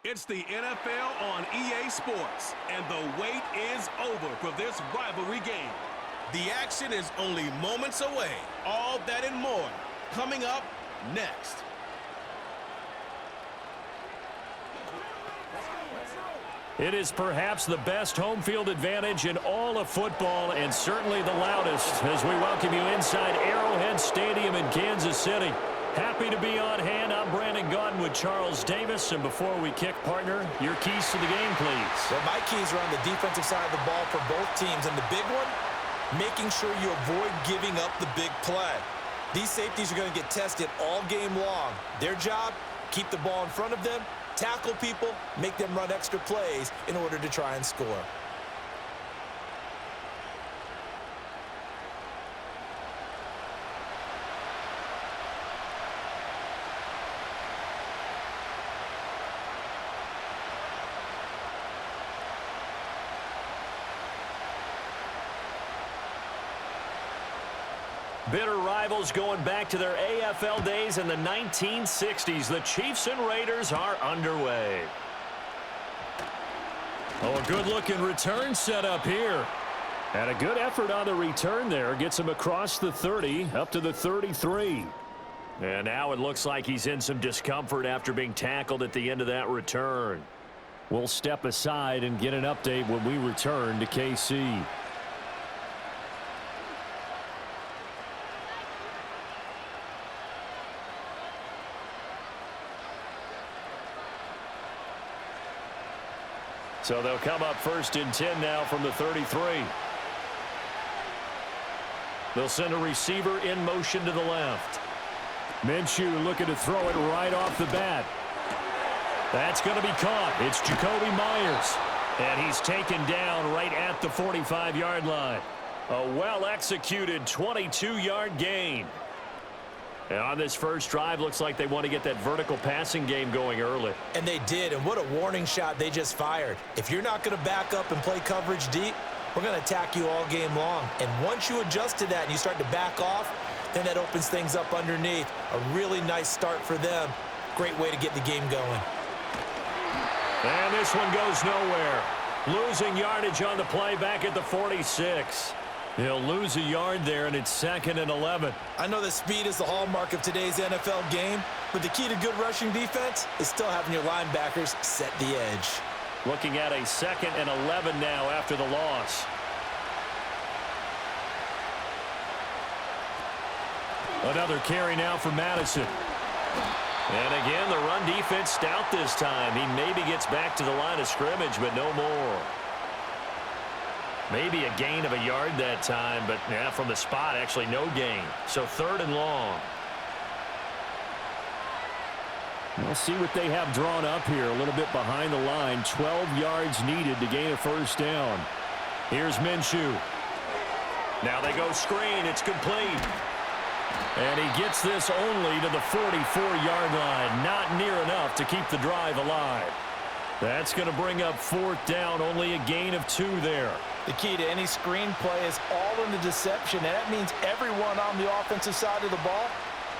It's the NFL on EA Sports, and the wait is over for this rivalry game. The action is only moments away. All that and more coming up next. It is perhaps the best home field advantage in all of football, and certainly the loudest, as we welcome you inside Arrowhead Stadium in Kansas City. Happy to be on hand. I'm Brandon Gaudin with Charles Davis. And before we kick, partner, your keys to the game, please. Well, my keys are on the defensive side of the ball for both teams. And the big one, making sure you avoid giving up the big play. These safeties are going to get tested all game long. Their job, keep the ball in front of them, tackle people, make them run extra plays in order to try and score. Bitter rivals going back to their AFL days in the 1960s. The Chiefs and Raiders are underway. Oh, a good-looking return set up here. And a good effort on the return there. Gets him across the 30, up to the 33. And now it looks like he's in some discomfort after being tackled at the end of that return. We'll step aside and get an update when we return to KC. So they'll come up 1st and 10 now from the 33. They'll send a receiver in motion to the left. Minshew looking to throw it right off the bat. That's going to be caught. It's Jacoby Myers. And he's taken down right at the 45-yard line. A well-executed 22-yard gain. And on this first drive, looks like they want to get that vertical passing game going early. And they did, and what a warning shot they just fired. If you're not going to back up and play coverage deep, we're going to attack you all game long. And once you adjust to that and you start to back off, then that opens things up underneath. A really nice start for them. Great way to get the game going. And this one goes nowhere. Losing yardage on the play back at the 46. He'll lose a yard there, and it's 2nd and 11. I know that speed is the hallmark of today's NFL game, but the key to good rushing defense is still having your linebackers set the edge. Looking at a 2nd and 11 now after the loss. Another carry now for Madison. And again, the run defense stout this time. He maybe gets back to the line of scrimmage, but no more. Maybe a gain of a yard that time, but yeah, from the spot, actually no gain. So 3rd and long. We'll see what they have drawn up here. A little bit behind the line. 12 yards needed to gain a 1st down. Here's Minshew. Now they go screen. It's complete. And he gets this only to the 44-yard line. Not near enough to keep the drive alive. That's going to bring up 4th down. Only a gain of 2 there. The key to any screen play is all in the deception, and that means everyone on the offensive side of the ball.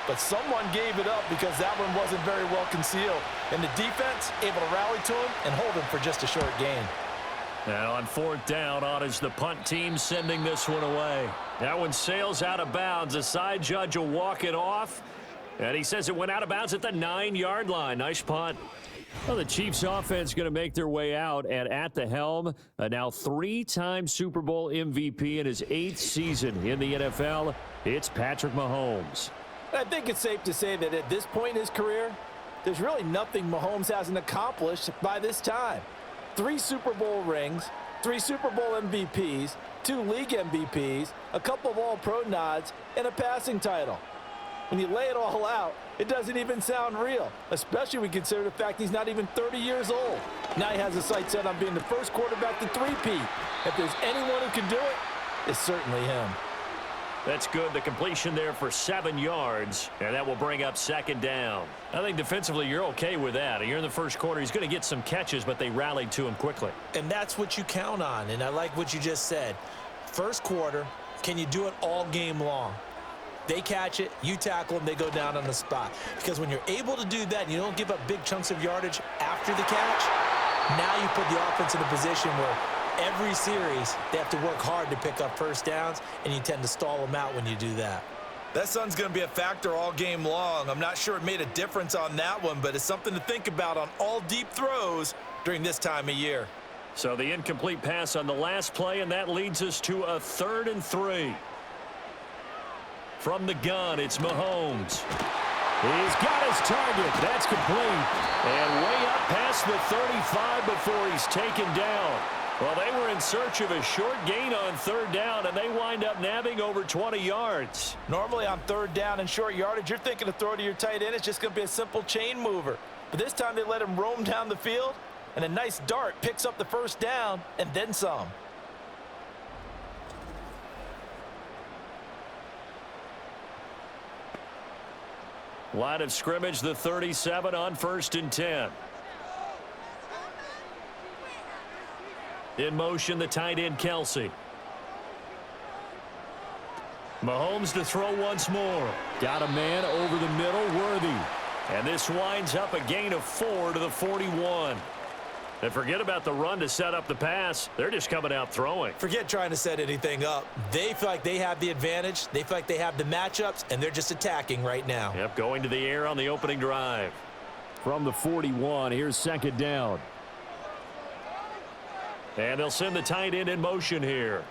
But someone gave it up because that one wasn't very well concealed. And the defense able to rally to him and hold him for just a short gain. Now on 4th down, on is the punt team sending this one away. That one sails out of bounds. The side judge will walk it off. And he says it went out of bounds at the 9-yard line. Nice punt. Well, the Chiefs offense going to make their way out, and at the helm, a now 3-time Super Bowl MVP in his 8th season in the NFL, it's Patrick Mahomes. I think it's safe to say that at this point in his career, there's really nothing Mahomes hasn't accomplished by this time. 3 Super Bowl rings, 3 Super Bowl MVPs, 2 league MVPs, a couple of All-Pro nods, and a passing title. When you lay it all out, it doesn't even sound real, especially when you consider the fact he's not even 30 years old. Now he has his sights set on being the first quarterback to three-peat. If there's anyone who can do it, it's certainly him. That's good. The completion there for 7 yards, and that will bring up 2nd down. I think defensively you're okay with that. You're in the first quarter. He's going to get some catches, but they rallied to him quickly. And that's what you count on, and I like what you just said. First quarter, can you do it all game long? They catch it, you tackle them, they go down on the spot. Because when you're able to do that and you don't give up big chunks of yardage after the catch, now you put the offense in a position where every series they have to work hard to pick up first downs, and you tend to stall them out when you do that. That sun's going to be a factor all game long. I'm not sure it made a difference on that one, but it's something to think about on all deep throws during this time of year. So the incomplete pass on the last play, and that leads us to a 3rd and 3. From the gun, it's Mahomes. He's got his target. That's complete. And way up past the 35 before he's taken down. Well, they were in search of a short gain on 3rd down, and they wind up nabbing over 20 yards. Normally on 3rd down and short yardage, you're thinking to throw to your tight end. It's just going to be a simple chain mover. But this time they let him roam down the field, and a nice dart picks up the first down and then some. Line of scrimmage, the 37 on 1st and 10. In motion, the tight end, Kelsey. Mahomes to throw once more. Got a man over the middle, Worthy. And this winds up a gain of 4 to the 41. And forget about the run to set up the pass. They're just coming out throwing. Forget trying to set anything up. They feel like they have the advantage. They feel like they have the matchups, and they're just attacking right now. Yep, going to the air on the opening drive. From the 41, here's 2nd down. And they'll send the tight end in motion here.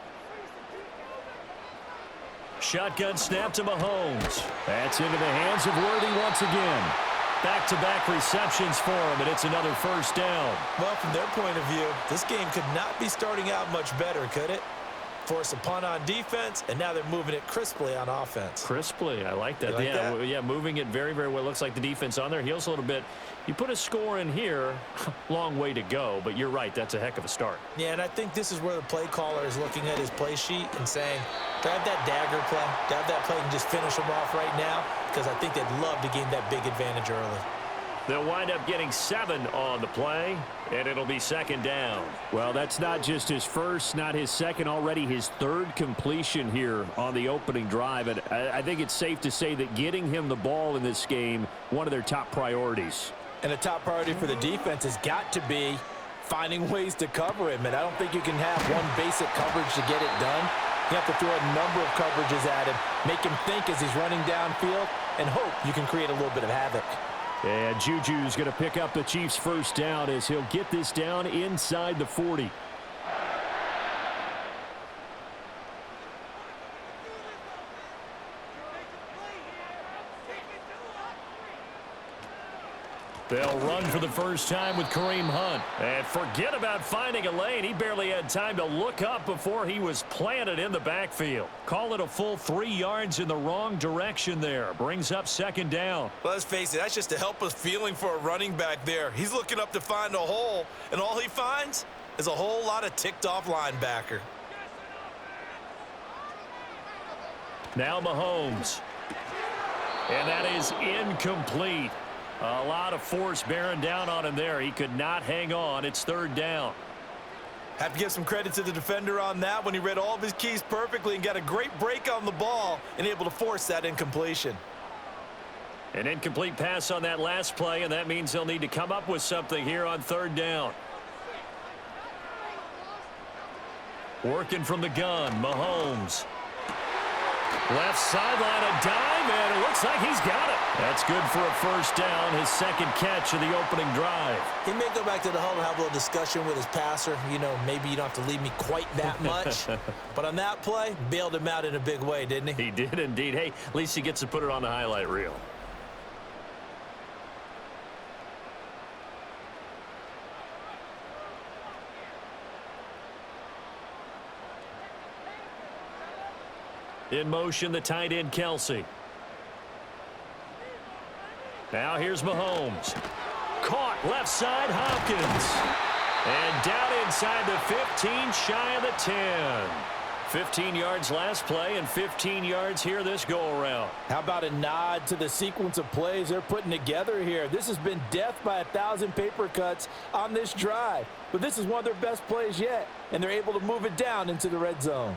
Shotgun snap to Mahomes. That's into the hands of Worthy once again. Back-to-back receptions for him, and it's another 1st down. Well, from their point of view, this game could not be starting out much better, could it? Force a punt on defense, and now they're moving it crisply on offense. Crisply, I like that. Like that? Yeah, moving it very, very well. Looks like the defense on their heels a little bit. You put a score in here, long way to go, but you're right, that's a heck of a start. Yeah, and I think this is where the play caller is looking at his play sheet and saying, do I have that dagger play? Do I have that play and just finish them off right now? Because I think they'd love to gain that big advantage early. They'll wind up getting 7 on the play, and it'll be 2nd down. Well, that's not just his first, not his second, already his 3rd completion here on the opening drive. And I think it's safe to say that getting him the ball in this game, one of their top priorities. And a top priority for the defense has got to be finding ways to cover him. And I don't think you can have one basic coverage to get it done. You have to throw a number of coverages at him, make him think as he's running downfield, and hope you can create a little bit of havoc. And Juju's going to pick up the Chiefs' 1st down as he'll get this down inside the 40. They'll run for the first time with Kareem Hunt. And forget about finding a lane. He barely had time to look up before he was planted in the backfield. Call it a full 3 yards in the wrong direction there. Brings up 2nd down. Well, let's face it, that's just a helpless feeling for a running back there. He's looking up to find a hole, and all he finds is a whole lot of ticked-off linebacker. Now Mahomes. And that is incomplete. A lot of force bearing down on him there. He could not hang on. It's 3rd down. Have to give some credit to the defender on that when he read all of his keys perfectly and got a great break on the ball and able to force that incompletion. An incomplete pass on that last play, and that means they'll need to come up with something here on 3rd down. Working from the gun, Mahomes. Left sideline, a dime, and it looks like he's got it. That's good for a 1st down, his 2nd catch of the opening drive. He may go back to the huddle and have a little discussion with his passer. You know, maybe you don't have to leave me quite that much. But on that play, bailed him out in a big way, didn't he? He did indeed. Hey, at least he gets to put it on the highlight reel. In motion, the tight end, Kelsey. Now here's Mahomes. Caught left side, Hopkins. And down inside the 15, shy of the 10. 15 yards last play and 15 yards here this go-around. How about a nod to the sequence of plays they're putting together here? This has been death by 1,000 paper cuts on this drive. But this is one of their best plays yet, and they're able to move it down into the red zone.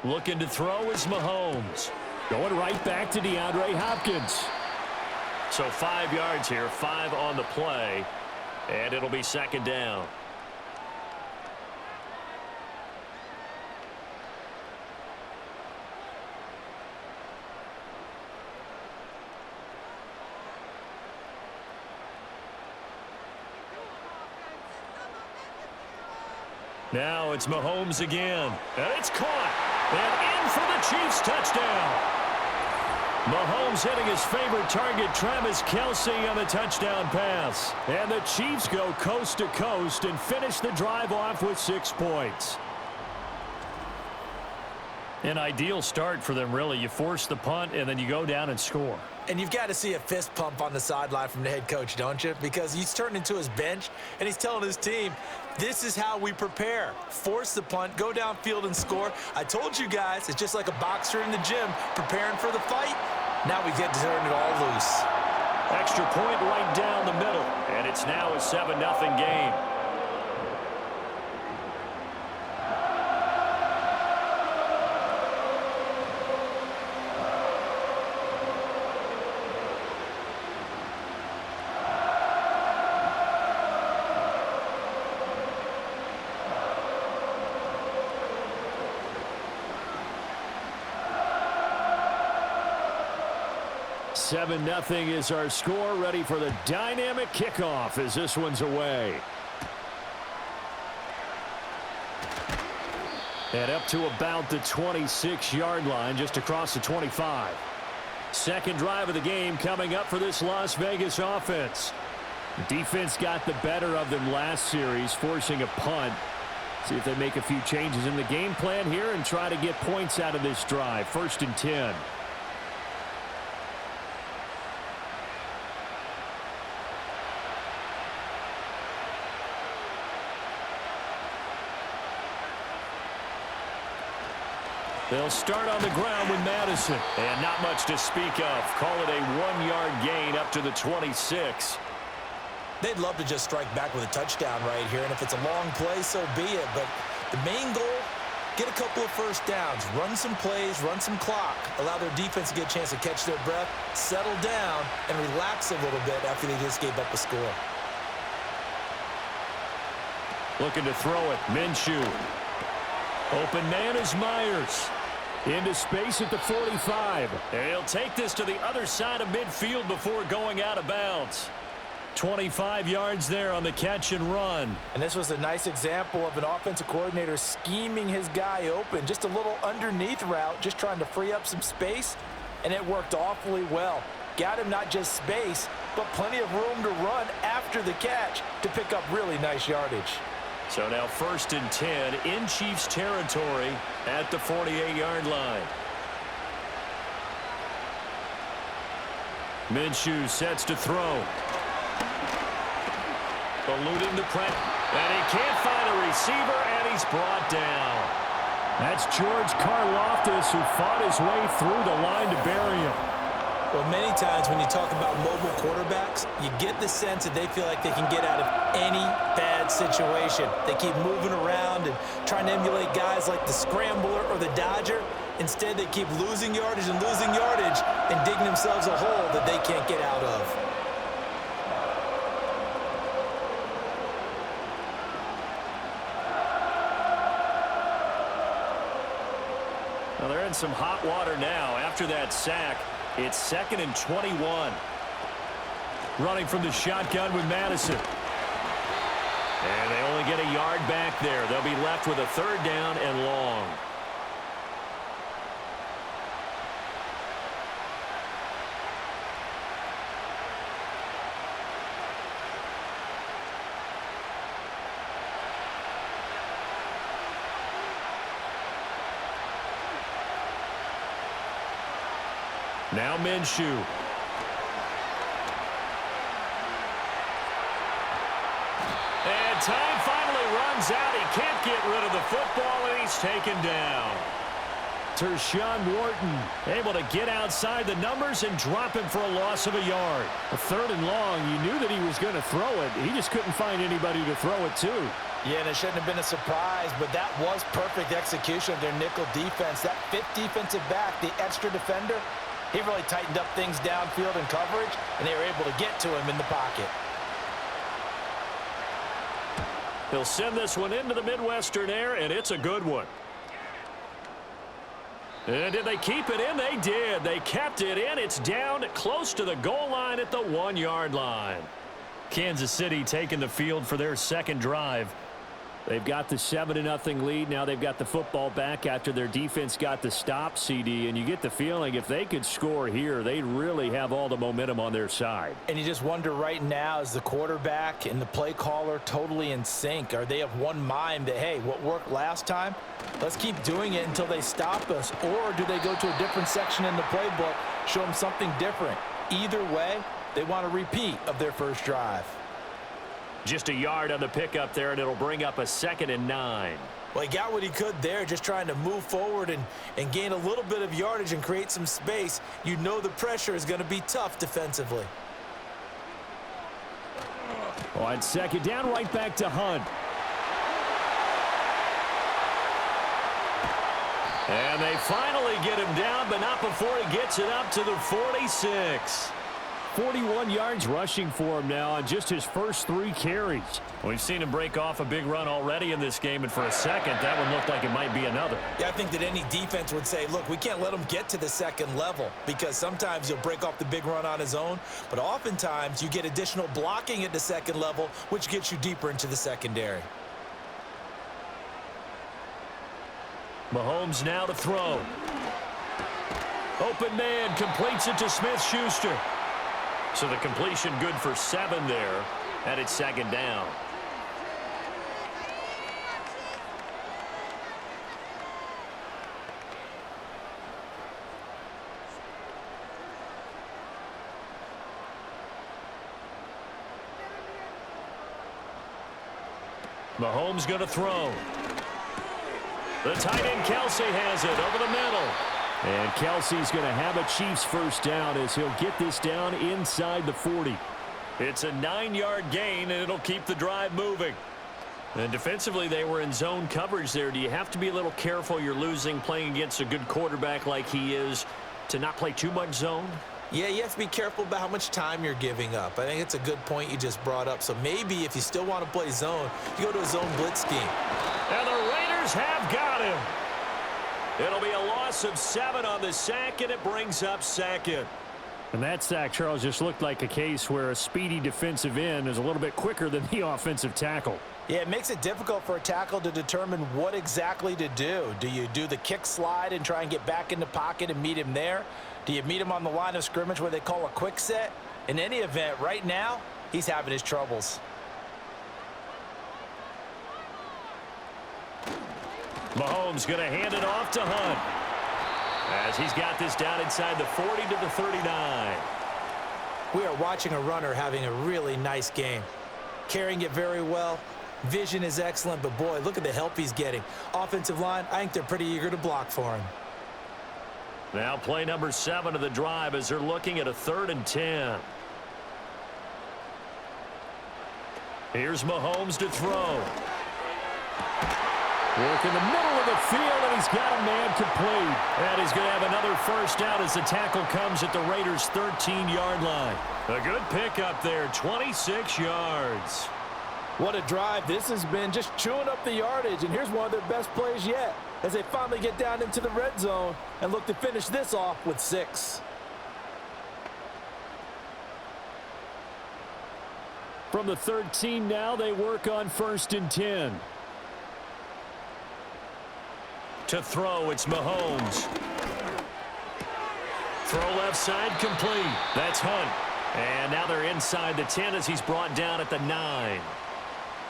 Looking to throw is Mahomes. Going right back to DeAndre Hopkins. So 5 yards here, 5 on the play, and it'll be second down. Now it's Mahomes again, and it's caught, and in for the Chiefs touchdown. Mahomes hitting his favorite target, Travis Kelce, on the touchdown pass. And the Chiefs go coast to coast and finish the drive off with 6 points. An ideal start for them, really. You force the punt, and then you go down and score. And you've got to see a fist pump on the sideline from the head coach, don't you? Because he's turned into his bench, and he's telling his team, this is how we prepare. Force the punt, go downfield and score. I told you guys, it's just like a boxer in the gym preparing for the fight. Now we get to turn it all loose. Extra point right down the middle, and it's now a 7-0 game. Seven 0 is our score, ready for the dynamic kickoff as this one's away. And up to about the 26-yard line, just across the 25. Second drive of the game coming up for this Las Vegas offense. Defense got the better of them last series, forcing a punt. See if they make a few changes in the game plan here and try to get points out of this drive. 1st and 10. They'll start on the ground with Madison. And not much to speak of. Call it a 1-yard gain up to the 26. They'd love to just strike back with a touchdown right here, and if it's a long play, so be it. But the main goal, get a couple of first downs, run some plays, run some clock, allow their defense to get a chance to catch their breath, settle down, and relax a little bit after they just gave up a score. Looking to throw it, Minshew. Open man is Myers. Into space at the 45. And he'll take this to the other side of midfield before going out of bounds. 25 yards there on the catch and run. And this was a nice example of an offensive coordinator scheming his guy open. Just a little underneath route, just trying to free up some space, and it worked awfully well. Got him not just space, but plenty of room to run after the catch to pick up really nice yardage. So now 1st and 10 in Chiefs territory at the 48-yard line. Minshew sets to throw. Eluding the press. And he can't find a receiver, and he's brought down. That's George Karlaftis, who fought his way through the line to bury him. Well, many times when you talk about mobile quarterbacks, you get the sense that they feel like they can get out of any bad situation. They keep moving around and trying to emulate guys like the Scrambler or the Dodger. Instead, they keep losing yardage and digging themselves a hole that they can't get out of. Well, they're in some hot water now after that sack. It's 2nd and 21. Running from the shotgun with Madison. And they only get a yard back there. They'll be left with a 3rd down and long. Now Minshew. And time finally runs out. He can't get rid of the football, and he's taken down. Tershawn Wharton able to get outside the numbers and drop him for a loss of a yard. A 3rd and long, you knew that he was going to throw it. He just couldn't find anybody to throw it to. Yeah, and it shouldn't have been a surprise, but that was perfect execution of their nickel defense. That 5th defensive back, the extra defender, he really tightened up things downfield in coverage, and they were able to get to him in the pocket. He'll send this one into the Midwestern air, and it's a good one. And did they keep it in? They did. They kept it in. It's down close to the goal line at the 1-yard line. Kansas City taking the field for their second drive. They've got the 7-0 lead. Now they've got the football back after their defense got the stop, CD. And you get the feeling if they could score here, they'd really have all the momentum on their side. And you just wonder right now, is the quarterback and the play caller totally in sync? Are they of one mind that, hey, what worked last time, let's keep doing it until they stop us? Or do they go to a different section in the playbook, show them something different? Either way, they want a repeat of their first drive. Just a yard on the pickup there, and it'll bring up a 2nd and 9. Well, he got what he could there, just trying to move forward and gain a little bit of yardage and create some space. You know the pressure is going to be tough defensively. On 2nd down, right back to Hunt. And they finally get him down, but not before he gets it up to the 46. 41 yards rushing for him now on just his first 3 carries. We've seen him break off a big run already in this game, and for a second, that one looked like it might be another. Yeah, I think that any defense would say, look, we can't let him get to the 2nd level, because sometimes he'll break off the big run on his own, but oftentimes you get additional blocking at the 2nd level, which gets you deeper into the secondary. Mahomes now to throw. Open man, completes it to Smith-Schuster. So the completion good for 7 there, and it's 2nd down. Mahomes going to throw. The tight end Kelsey has it over the middle. And Kelsey's going to have a Chiefs first down as he'll get this down inside the 40. It's a 9-yard gain, and it'll keep the drive moving. And defensively, they were in zone coverage there. Do you have to be a little careful? You're losing playing against a good quarterback like he is to not play too much zone? Yeah, you have to be careful about how much time you're giving up. I think it's a good point you just brought up. So maybe if you still want to play zone, you go to a zone blitz scheme. And the Raiders have got him. It'll be a loss of 7 on the sack, and it brings up 2nd. And that sack, Charles, just looked like a case where a speedy defensive end is a little bit quicker than the offensive tackle. Yeah, it makes it difficult for a tackle to determine what exactly to do. Do you do the kick slide and try and get back in the pocket and meet him there? Do you meet him on the line of scrimmage where they call a quick set? In any event, right now, he's having his troubles. Mahomes going to hand it off to Hunt as he's got this down inside the 40 to the 39. We are watching a runner having a really nice game. Carrying it very well. Vision is excellent, but boy, look at the help he's getting. Offensive line, I think they're pretty eager to block for him. Now play number 7 of the drive as they're looking at a 3rd and 10. Here's Mahomes to throw. Work in the middle of the field, and he's got a man complete. And he's going to have another first down as the tackle comes at the Raiders' 13-yard line. A good pickup there, 26 yards. What a drive this has been, just chewing up the yardage. And here's one of their best plays yet as they finally get down into the red zone and look to finish this off with 6. From the 13 now, they work on 1st and 10. To throw, it's Mahomes. Throw left side, complete. That's Hunt. And now they're inside the 10 as he's brought down at the 9.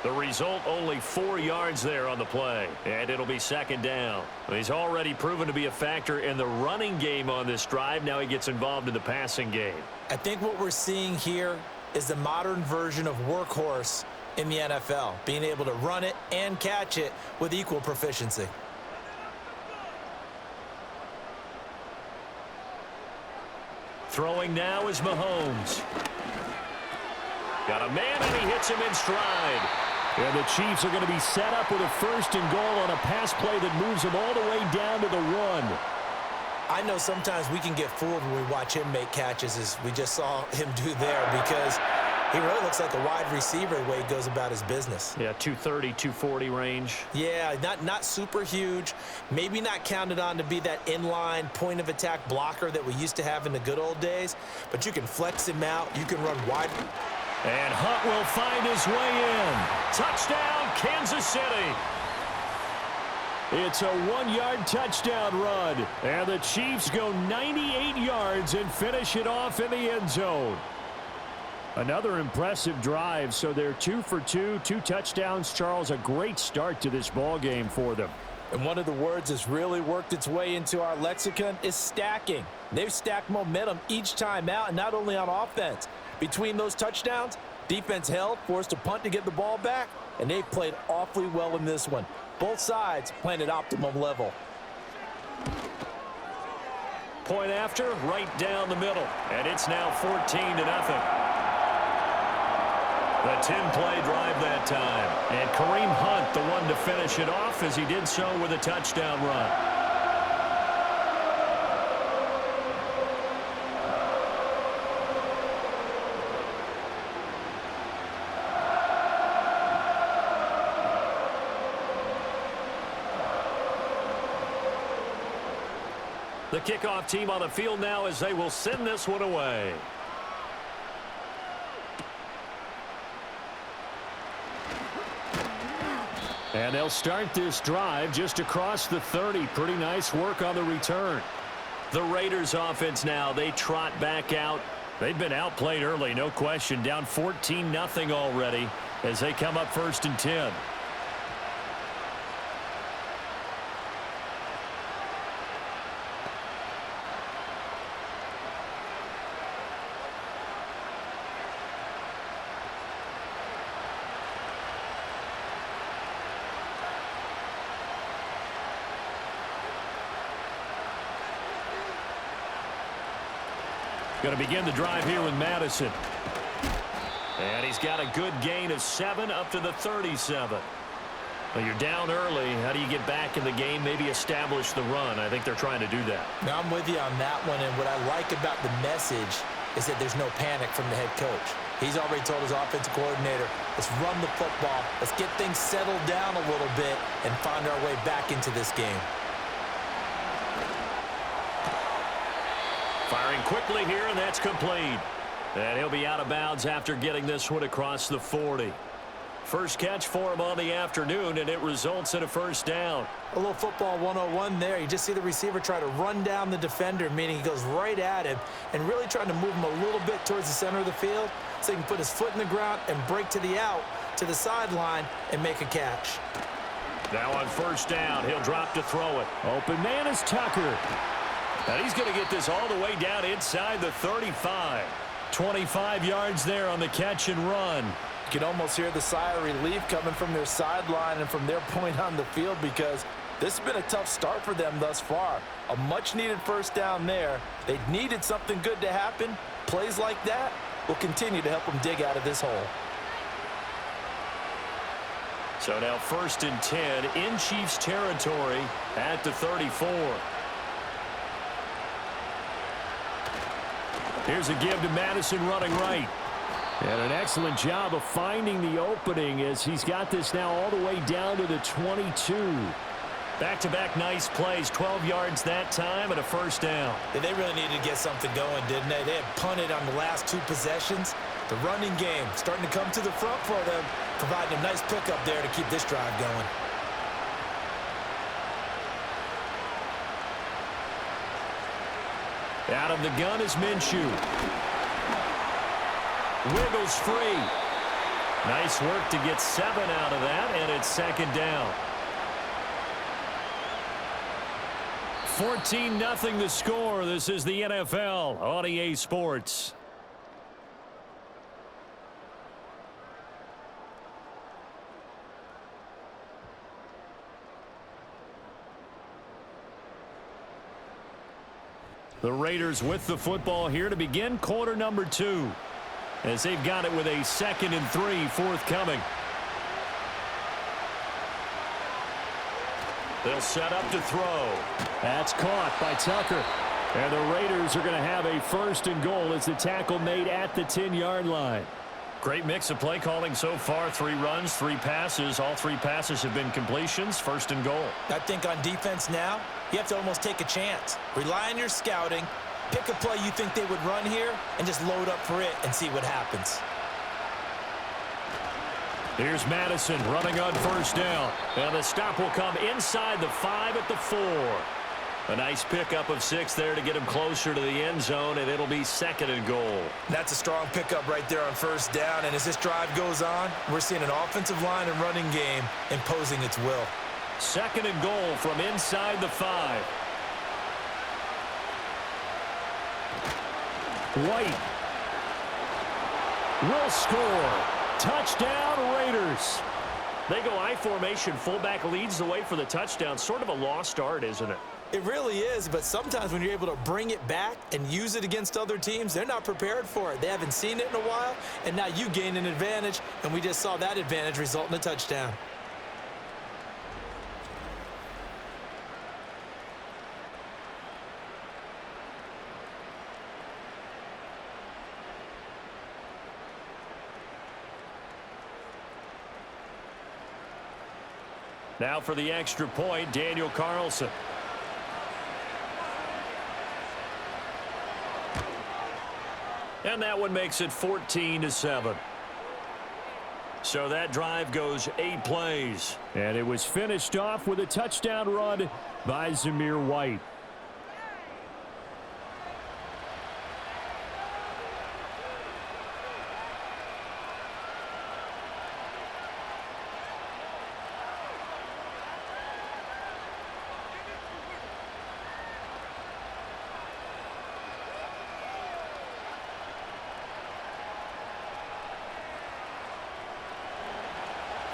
The result, only 4 yards there on the play. And it'll be 2nd down. He's already proven to be a factor in the running game on this drive. Now he gets involved in the passing game. I think what we're seeing here is the modern version of workhorse in the NFL, being able to run it and catch it with equal proficiency. Throwing now is Mahomes. Got a man, and he hits him in stride. And the Chiefs are going to be set up with a 1st and goal on a pass play that moves them all the way down to the 1. I know sometimes we can get fooled when we watch him make catches, as we just saw him do there, because he really looks like a wide receiver the way he goes about his business. Yeah, 230, 240 range. Yeah, not super huge. Maybe not counted on to be that inline point-of-attack blocker that we used to have in the good old days, but you can flex him out. You can run wide. And Hunt will find his way in. Touchdown, Kansas City. It's a 1-yard touchdown run. And the Chiefs go 98 yards and finish it off in the end zone. Another impressive drive, so they're 2 for 2, 2 touchdowns. Charles, a great start to this ball game for them. And one of the words that's really worked its way into our lexicon is stacking. They've stacked momentum each time out, and not only on offense. Between those touchdowns, defense held, forced a punt to get the ball back, and they've played awfully well in this one. Both sides playing at optimum level. Point after, right down the middle, and it's now 14-0. The 10-play drive that time. And Kareem Hunt, the one to finish it off, as he did so with a touchdown run. The kickoff team on the field now as they will send this one away. And they'll start this drive just across the 30. Pretty nice work on the return. The Raiders offense now, they trot back out. They've been outplayed early, no question. Down 14-0 already as they come up 1st and 10. Going to begin the drive here with Madison. And he's got a good gain of 7 up to the 37. Well, you're down early. How do you get back in the game, maybe establish the run? I think they're trying to do that. Now, I'm with you on that one, and what I like about the message is that there's no panic from the head coach. He's already told his offensive coordinator, let's run the football, let's get things settled down a little bit and find our way back into this game. Firing quickly here, and that's complete. And he'll be out of bounds after getting this one across the 40. First catch for him on the afternoon, and it results in a 1st down. A little football 101 there. You just see the receiver try to run down the defender, meaning he goes right at him, and really trying to move him a little bit towards the center of the field so he can put his foot in the ground and break to the out, to the sideline, and make a catch. Now on 1st down, he'll drop to throw it. Open man is Tucker. And he's going to get this all the way down inside the 35. 25 yards there on the catch and run. You can almost hear the sigh of relief coming from their sideline and from their point on the field, because this has been a tough start for them thus far. A much-needed 1st down there. They needed something good to happen. Plays like that will continue to help them dig out of this hole. So now 1st and 10 in Chiefs territory at the 34. Here's a give to Madison running right. And an excellent job of finding the opening as he's got this now all the way down to the 22. Back-to-back nice plays, 12 yards that time and a 1st down. Yeah, they really needed to get something going, didn't they? They had punted on the last 2 possessions. The running game starting to come to the front for them, providing a nice pickup there to keep this drive going. Out of the gun is Minshew. Wiggles free. Nice work to get 7 out of that, and it's 2nd down. 14-0 the score. This is the NFL on EA Sports. The Raiders with the football here to begin quarter number 2. As they've got it with a 2nd and 3 forthcoming. They'll set up to throw. That's caught by Tucker. And the Raiders are going to have a 1st and goal as the tackle made at the 10-yard line. Great mix of play calling so far. 3 runs, 3 passes. All 3 passes have been completions. 1st and goal. I think on defense now, you have to almost take a chance. Rely on your scouting. Pick a play you think they would run here and just load up for it and see what happens. Here's Madison running on 1st down. And the stop will come inside the 5 at the 4. A nice pickup of 6 there to get him closer to the end zone, and it'll be 2nd and goal. That's a strong pickup right there on 1st down, and as this drive goes on, we're seeing an offensive line and running game imposing its will. 2nd and goal from inside the 5. White will score. Touchdown, Raiders. They go I formation. Fullback leads the way for the touchdown. Sort of a lost art, isn't it? It really is, but sometimes when you're able to bring it back and use it against other teams, they're not prepared for it. They haven't seen it in a while, and now you gain an advantage, and we just saw that advantage result in a touchdown. Now for the extra point, Daniel Carlson. And that one makes it 14-7. So that drive goes 8 plays. And it was finished off with a touchdown run by Zamir White.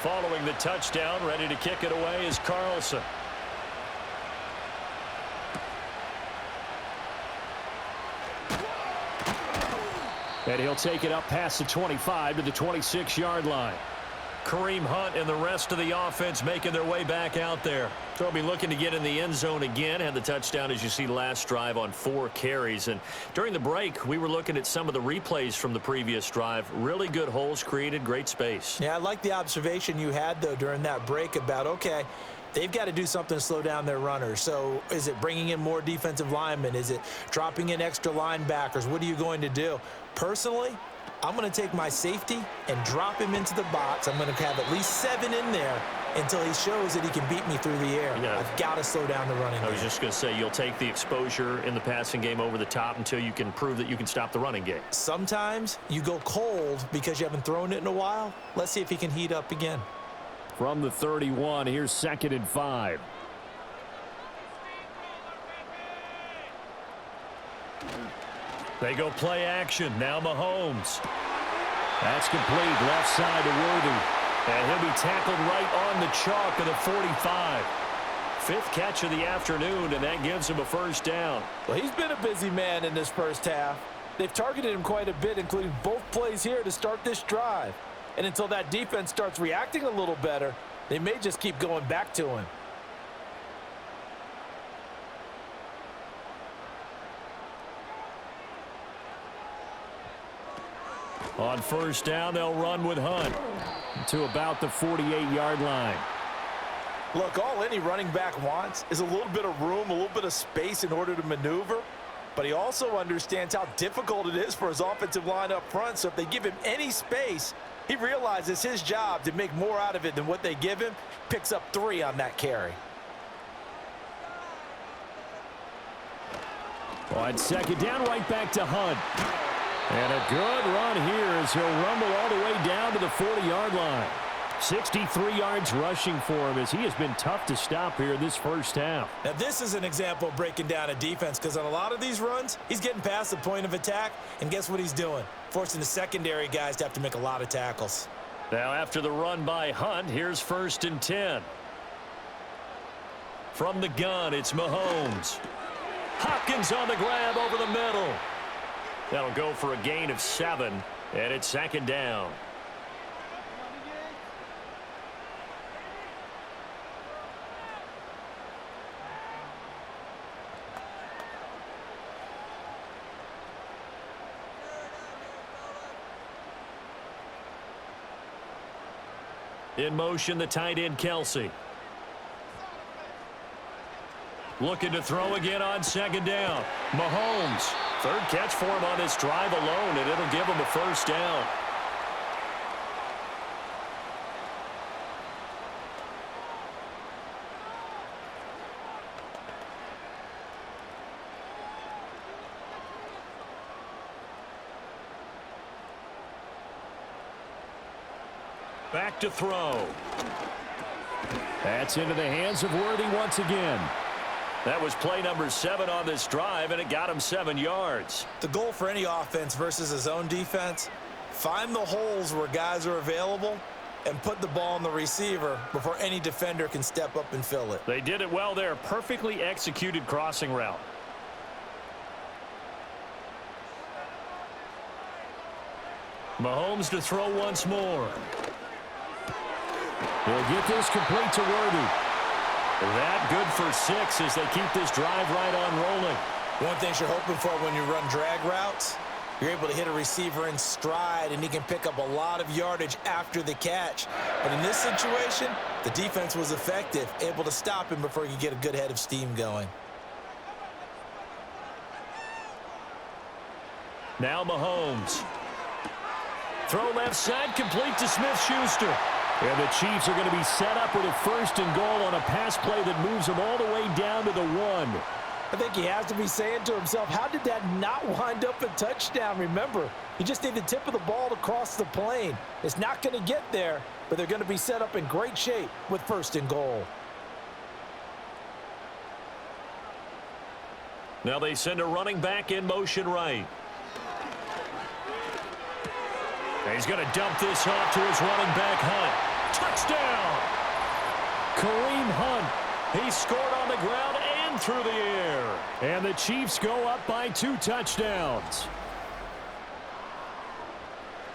Following the touchdown, ready to kick it away is Carlson. And he'll take it up past the 25 to the 26-yard line. Kareem Hunt and the rest of the offense making their way back out there. So he'll be looking to get in the end zone again. Had the touchdown, as you see, last drive on 4 carries. And during the break, we were looking at some of the replays from the previous drive. Really good holes created, great space. Yeah, I like the observation you had, though, during that break about, okay, they've got to do something to slow down their runners. So is it bringing in more defensive linemen? Is it dropping in extra linebackers? What are you going to do? Personally, I'm going to take my safety and drop him into the box. I'm going to have at least 7 in there until he shows that he can beat me through the air. Yeah. I've got to slow down the running game. I was just going to say, you'll take the exposure in the passing game over the top until you can prove that you can stop the running game. Sometimes you go cold because you haven't thrown it in a while. Let's see if he can heat up again. From the 31, here's 2nd and 5. They go play action. Now Mahomes. That's complete. Left side to Worthy. And he'll be tackled right on the chalk of the 45. 5th catch of the afternoon, and that gives him a 1st down. Well, he's been a busy man in this first half. They've targeted him quite a bit, including both plays here to start this drive. And until that defense starts reacting a little better, they may just keep going back to him. On 1st down, they'll run with Hunt to about the 48-yard line. Look, all any running back wants is a little bit of room, a little bit of space in order to maneuver. But he also understands how difficult it is for his offensive line up front. So if they give him any space, he realizes his job to make more out of it than what they give him. Picks up 3 on that carry. On 2nd down, right back to Hunt. And a good run here as he'll rumble all the way down to the 40-yard line. 63 yards rushing for him as he has been tough to stop here this first half. Now, this is an example of breaking down a defense because on a lot of these runs, he's getting past the point of attack, and guess what he's doing? Forcing the secondary guys to have to make a lot of tackles. Now, after the run by Hunt, here's 1st and 10. From the gun, it's Mahomes. Hopkins on the grab over the middle. That'll go for a gain of 7, and it's 2nd down. In motion, the tight end, Kelsey. Looking to throw again on 2nd down. Mahomes. 3rd catch for him on this drive alone, and it'll give him a 1st down. Back to throw. That's into the hands of Worthy once again. That was play number 7 on this drive, and it got him 7 yards. The goal for any offense versus his own defense, find the holes where guys are available and put the ball on the receiver before any defender can step up and fill it. They did it well there. Perfectly executed crossing route. Mahomes to throw once more. He'll get this complete to Worthy. That good for 6 as they keep this drive right on rolling. One thing you're hoping for when you run drag routes, you're able to hit a receiver in stride, and he can pick up a lot of yardage after the catch. But in this situation, the defense was effective, able to stop him before he could get a good head of steam going. Now Mahomes. Throw left side, complete to Smith-Schuster. And the Chiefs are going to be set up with a 1st and goal on a pass play that moves them all the way down to the 1. I think he has to be saying to himself, how did that not wind up a touchdown? Remember, you just need the tip of the ball to cross the plane. It's not going to get there, but they're going to be set up in great shape with 1st and goal. Now they send a running back in motion right. And he's going to dump this off to his running back, Hunt. Touchdown! Kareem Hunt. He scored on the ground and through the air. And the Chiefs go up by 2 touchdowns.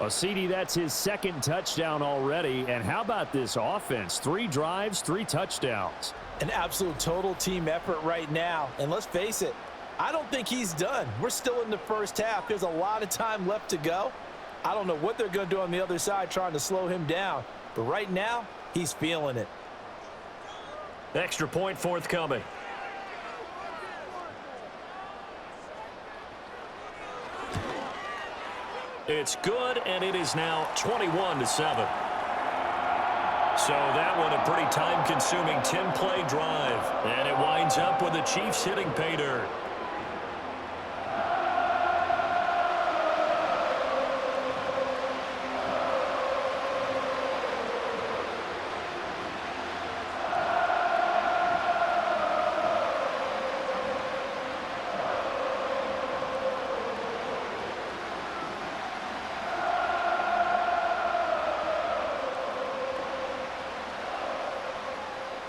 CD, that's his 2nd touchdown already. And how about this offense? 3 drives, 3 touchdowns. An absolute total team effort right now. And let's face it, I don't think he's done. We're still in the 1st half. There's a lot of time left to go. I don't know what they're going to do on the other side trying to slow him down. But right now, he's feeling it. Extra point forthcoming. It's good, and it is now 21-7. So that one a pretty time-consuming 10-play drive. And it winds up with the Chiefs hitting pay dirt.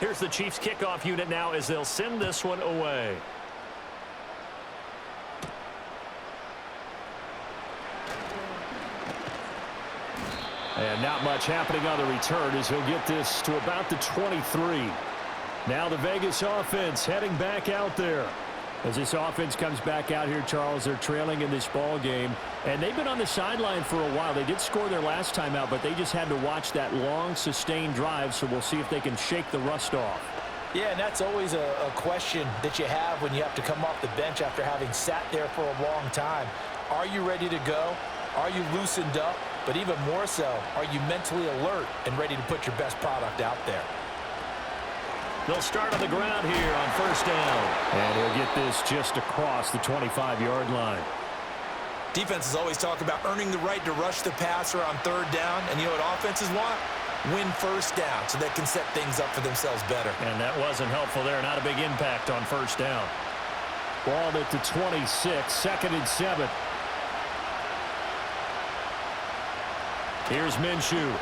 Here's the Chiefs kickoff unit now as they'll send this one away. And not much happening on the return as he'll get this to about the 23. Now the Vegas offense heading back out there. As this offense comes back out here, Charles, they're trailing in this ball game. And they've been on the sideline for a while. They did score their last time out, but they just had to watch that long, sustained drive. So we'll see if they can shake the rust off. Yeah, and that's always a question that you have when you have to come off the bench after having sat there for a long time. Are you ready to go? Are you loosened up? But even more so, are you mentally alert and ready to put your best product out there? They'll start on the ground here on 1st down. And he'll get this just across the 25-yard line. Defenses always talk about earning the right to rush the passer on 3rd down. And you know what offenses want? Win 1st down so they can set things up for themselves better. And that wasn't helpful there. Not a big impact on 1st down. Ball at the 26, 2nd and 7. Here's Minshew.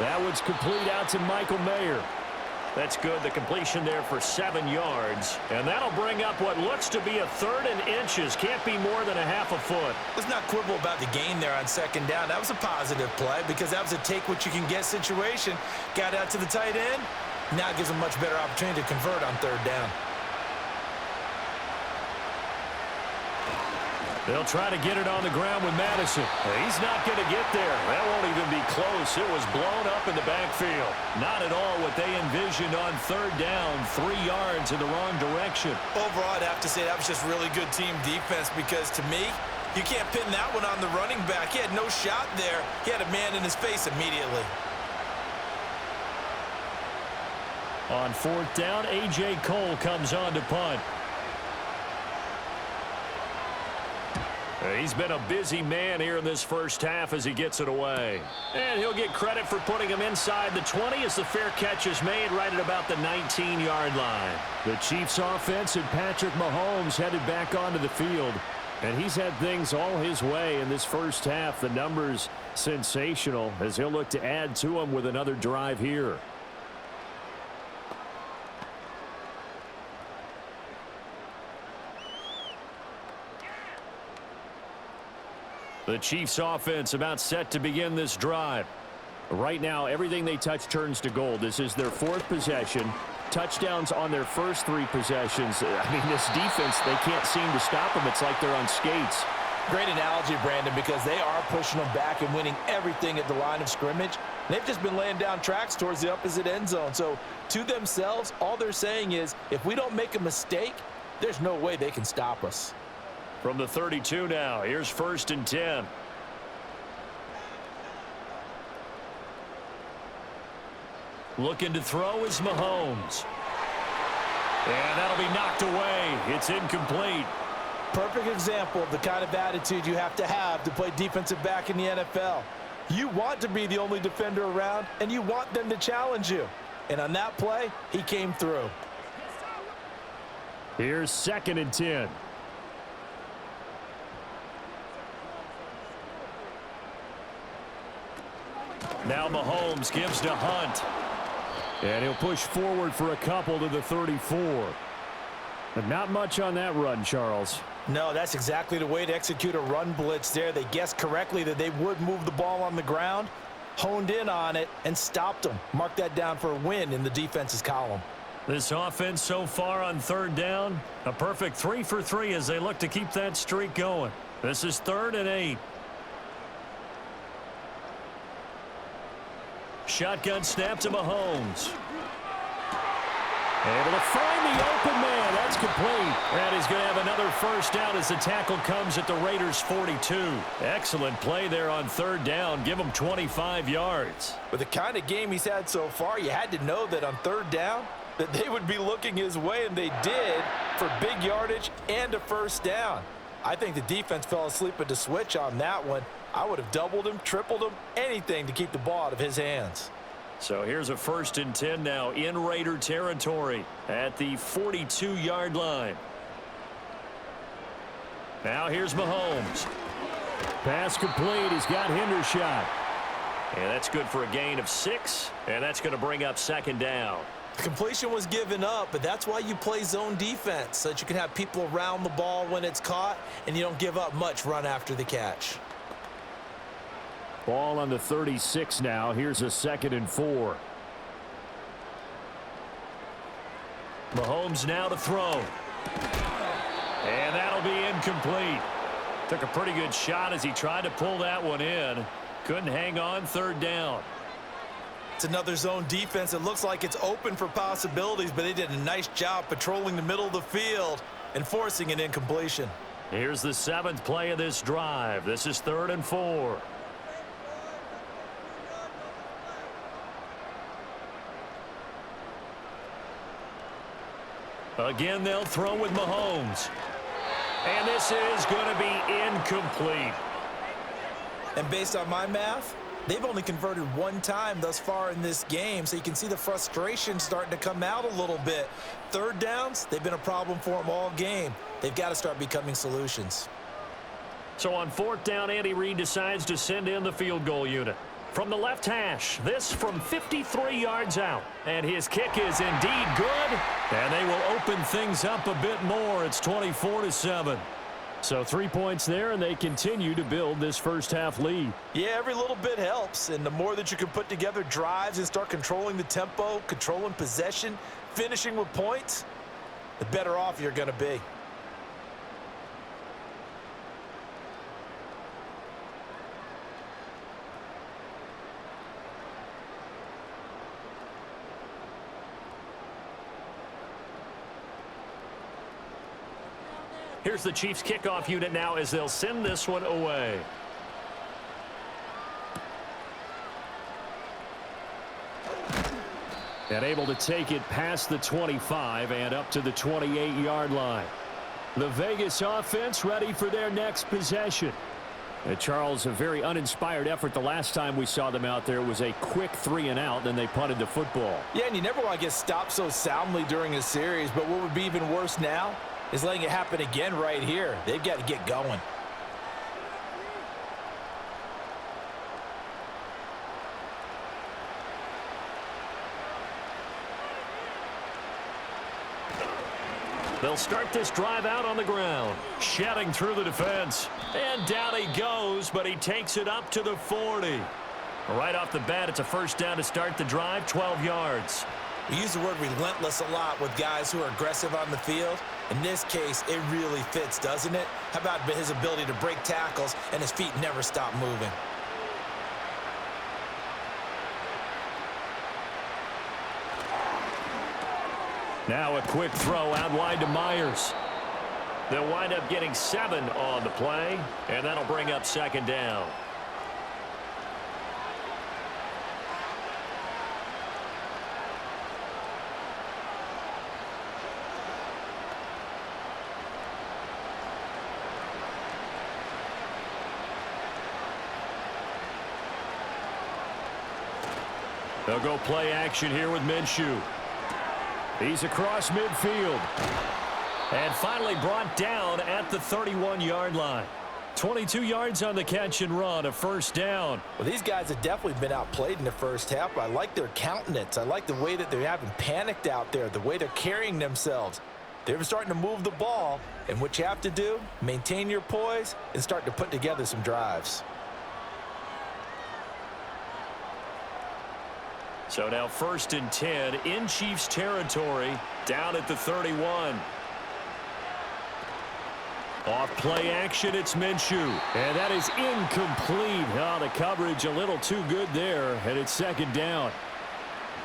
That one's complete out to Michael Mayer. That's good. The completion there for 7 yards. And that'll bring up what looks to be a 3rd and inches. Can't be more than a half a foot. Let's not quibble about the gain there on 2nd down. That was a positive play because that was a take-what-you-can-get situation. Got out to the tight end. Now it gives them a much better opportunity to convert on 3rd down. They'll try to get it on the ground with Madison. He's not going to get there. That won't even be close. It was blown up in the backfield. Not at all what they envisioned on 3rd down. 3 yards in the wrong direction. Overall, I'd have to say that was just really good team defense because, to me, you can't pin that one on the running back. He had no shot there. He had a man in his face immediately. On 4th down, A.J. Cole comes on to punt. He's been a busy man here in this first half as he gets it away. And he'll get credit for putting him inside the 20 as the fair catch is made right at about the 19-yard line. The Chiefs offense and Patrick Mahomes headed back onto the field. And he's had things all his way in this first half. The numbers sensational as he'll look to add to them with another drive here. The Chiefs offense about set to begin this drive. Right now, everything they touch turns to gold. This is their 4th possession. Touchdowns on their first 3 possessions. I mean, this defense, they can't seem to stop them. It's like they're on skates. Great analogy, Brandon, because they are pushing them back and winning everything at the line of scrimmage. They've just been laying down tracks towards the opposite end zone. So to themselves, all they're saying is, if we don't make a mistake, there's no way they can stop us. From the 32 now, here's 1st and 10. Looking to throw is Mahomes. And that'll be knocked away. It's incomplete. Perfect example of the kind of attitude you have to play defensive back in the NFL. You want to be the only defender around, and you want them to challenge you. And on that play, he came through. Here's 2nd and 10. Now Mahomes gives to Hunt. And he'll push forward for a couple to the 34. But not much on that run, Charles. No, that's exactly the way to execute a run blitz there. They guessed correctly that they would move the ball on the ground, honed in on it, and stopped them. Mark that down for a win in the defense's column. This offense so far on 3rd down, a perfect 3 for 3 as they look to keep that streak going. This is 3rd and 8. Shotgun snap to Mahomes. Able to find the open man. That's complete. And he's going to have another 1st down as the tackle comes at the Raiders' 42. Excellent play there on 3rd down. Give him 25 yards. With the kind of game he's had so far, you had to know that on 3rd down that they would be looking his way, and they did, for big yardage and a 1st down. I think the defense fell asleep at the switch on that one. I would have doubled him, tripled him, anything to keep the ball out of his hands. So here's a 1st and 10 now in Raider territory at the 42-yard line. Now here's Mahomes. Pass complete. He's got Hendershot. And that's good for a gain of 6, and that's going to bring up 2nd down. Completion was given up, but that's why you play zone defense, so that you can have people around the ball when it's caught, and you don't give up much run after the catch. Ball on the 36 now. Here's a 2nd and 4. Mahomes now to throw. And that'll be incomplete. Took a pretty good shot as he tried to pull that one in. Couldn't hang on 3rd down. It's another zone defense. It looks like it's open for possibilities, but they did a nice job patrolling the middle of the field and forcing an incompletion. Here's the 7th play of this drive. This is 3rd and 4. Again, they'll throw with Mahomes. And this is going to be incomplete. And based on my math, they've only converted 1 time thus far in this game, so you can see the frustration starting to come out a little bit. 3rd downs, they've been a problem for them all game. They've got to start becoming solutions. So on 4th down, Andy Reid decides to send in the field goal unit. from the left hash. This from 53 yards out. And his kick is indeed good. And they will open things up a bit more. It's 24-7. So 3 points there, and they continue to build this first half lead. Yeah, every little bit helps. And the more that you can put together drives and start controlling the tempo, controlling possession, finishing with points, the better off you're going to be. Here's the Chiefs kickoff unit now as they'll send this one away. And able to take it past the 25 and up to the 28-yard line. The Vegas offense ready for their next possession. And Charles, a very uninspired effort the last time we saw them out there was a quick 3-and-out, then they punted the football. Yeah, and you never want to get stopped so soundly during a series, but what would be even worse now is letting it happen again right here. They've got to get going. They'll start this drive out on the ground. Shedding through the defense. And down he goes, but he takes it up to the 40. Right off the bat, it's a first down to start the drive, 12 yards. We use the word relentless a lot with guys who are aggressive on the field. In this case, it really fits, doesn't it? How about his ability to break tackles and his feet never stop moving? Now a quick throw out wide to Myers. They'll wind up getting 7 on the play, and that'll bring up second down. They'll go play action here with Minshew. He's across midfield. And finally brought down at the 31-yard line. 22 yards on the catch and run, a first down. Well, these guys have definitely been outplayed in the first half, but I like their countenance. I like the way that they haven't panicked out there, the way they're carrying themselves. They're starting to move the ball, and what you have to do, maintain your poise and start to put together some drives. So now 1st and 10 in Chiefs territory, down at the 31. Off play action, it's Minshew. And that is incomplete. Oh, the coverage a little too good there, and it's second down.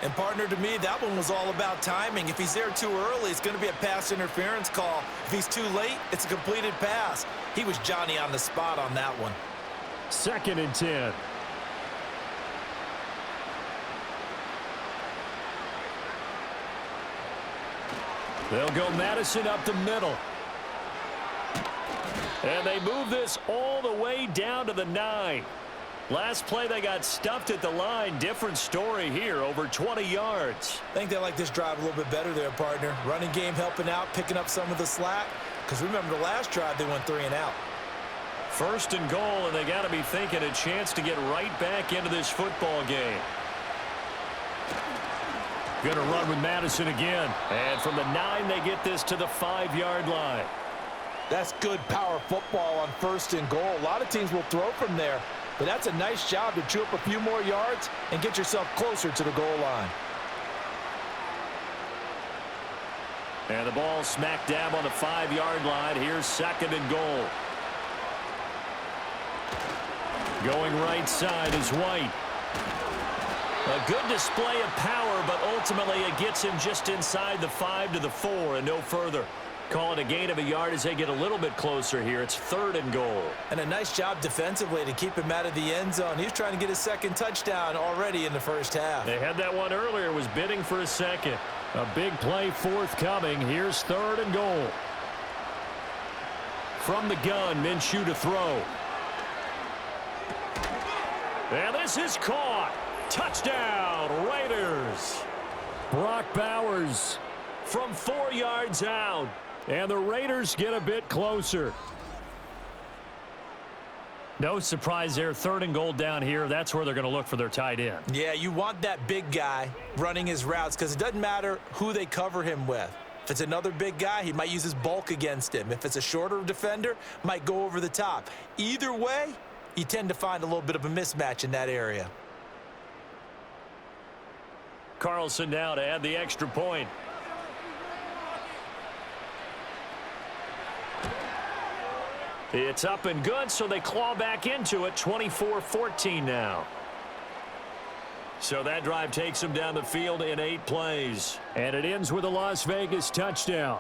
And partner, to me, that one was all about timing. If he's there too early, it's going to be a pass interference call. If he's too late, it's a completed pass. He was Johnny on the spot on that one. 2nd and 10. They'll go Madison up the middle. And they move this all the way down to the 9. Last play, they got stuffed at the line. Different story here, over 20 yards. I think they like this drive a little bit better there, partner. Running game helping out, picking up some of the slack. Because remember, the last drive, they went 3-and-out. 1st and goal, and they got to be thinking a chance to get right back into this football game. Going to run with Madison again. And from the 9, they get this to the 5-yard line. That's good power football on 1st and goal. A lot of teams will throw from there, but that's a nice job to chew up a few more yards and get yourself closer to the goal line. And the ball smack dab on the 5-yard line. Here's 2nd and goal. Going right side is White. A good display of power, but ultimately it gets him just inside the 5 to the 4 and no further. Call it a gain of a yard as they get a little bit closer here. It's 3rd and goal. And a nice job defensively to keep him out of the end zone. He's trying to get his 2nd touchdown already in the first half. They had that one earlier, was bidding for a 2nd. A big play forthcoming. Here's 3rd and goal. From the gun, Minshew to throw. And this is caught. Touchdown, Raiders. Brock Bowers from 4 yards out. And the Raiders get a bit closer. No surprise there. 3rd and goal down here. That's where they're going to look for their tight end. Yeah, you want that big guy running his routes because it doesn't matter who they cover him with. If it's another big guy, he might use his bulk against him. If it's a shorter defender, might go over the top. Either way, you tend to find a little bit of a mismatch in that area. Carlson now to add the extra point. It's up and good, so they claw back into it. 24-14 now. So that drive takes them down the field in 8 plays. And it ends with a Las Vegas touchdown.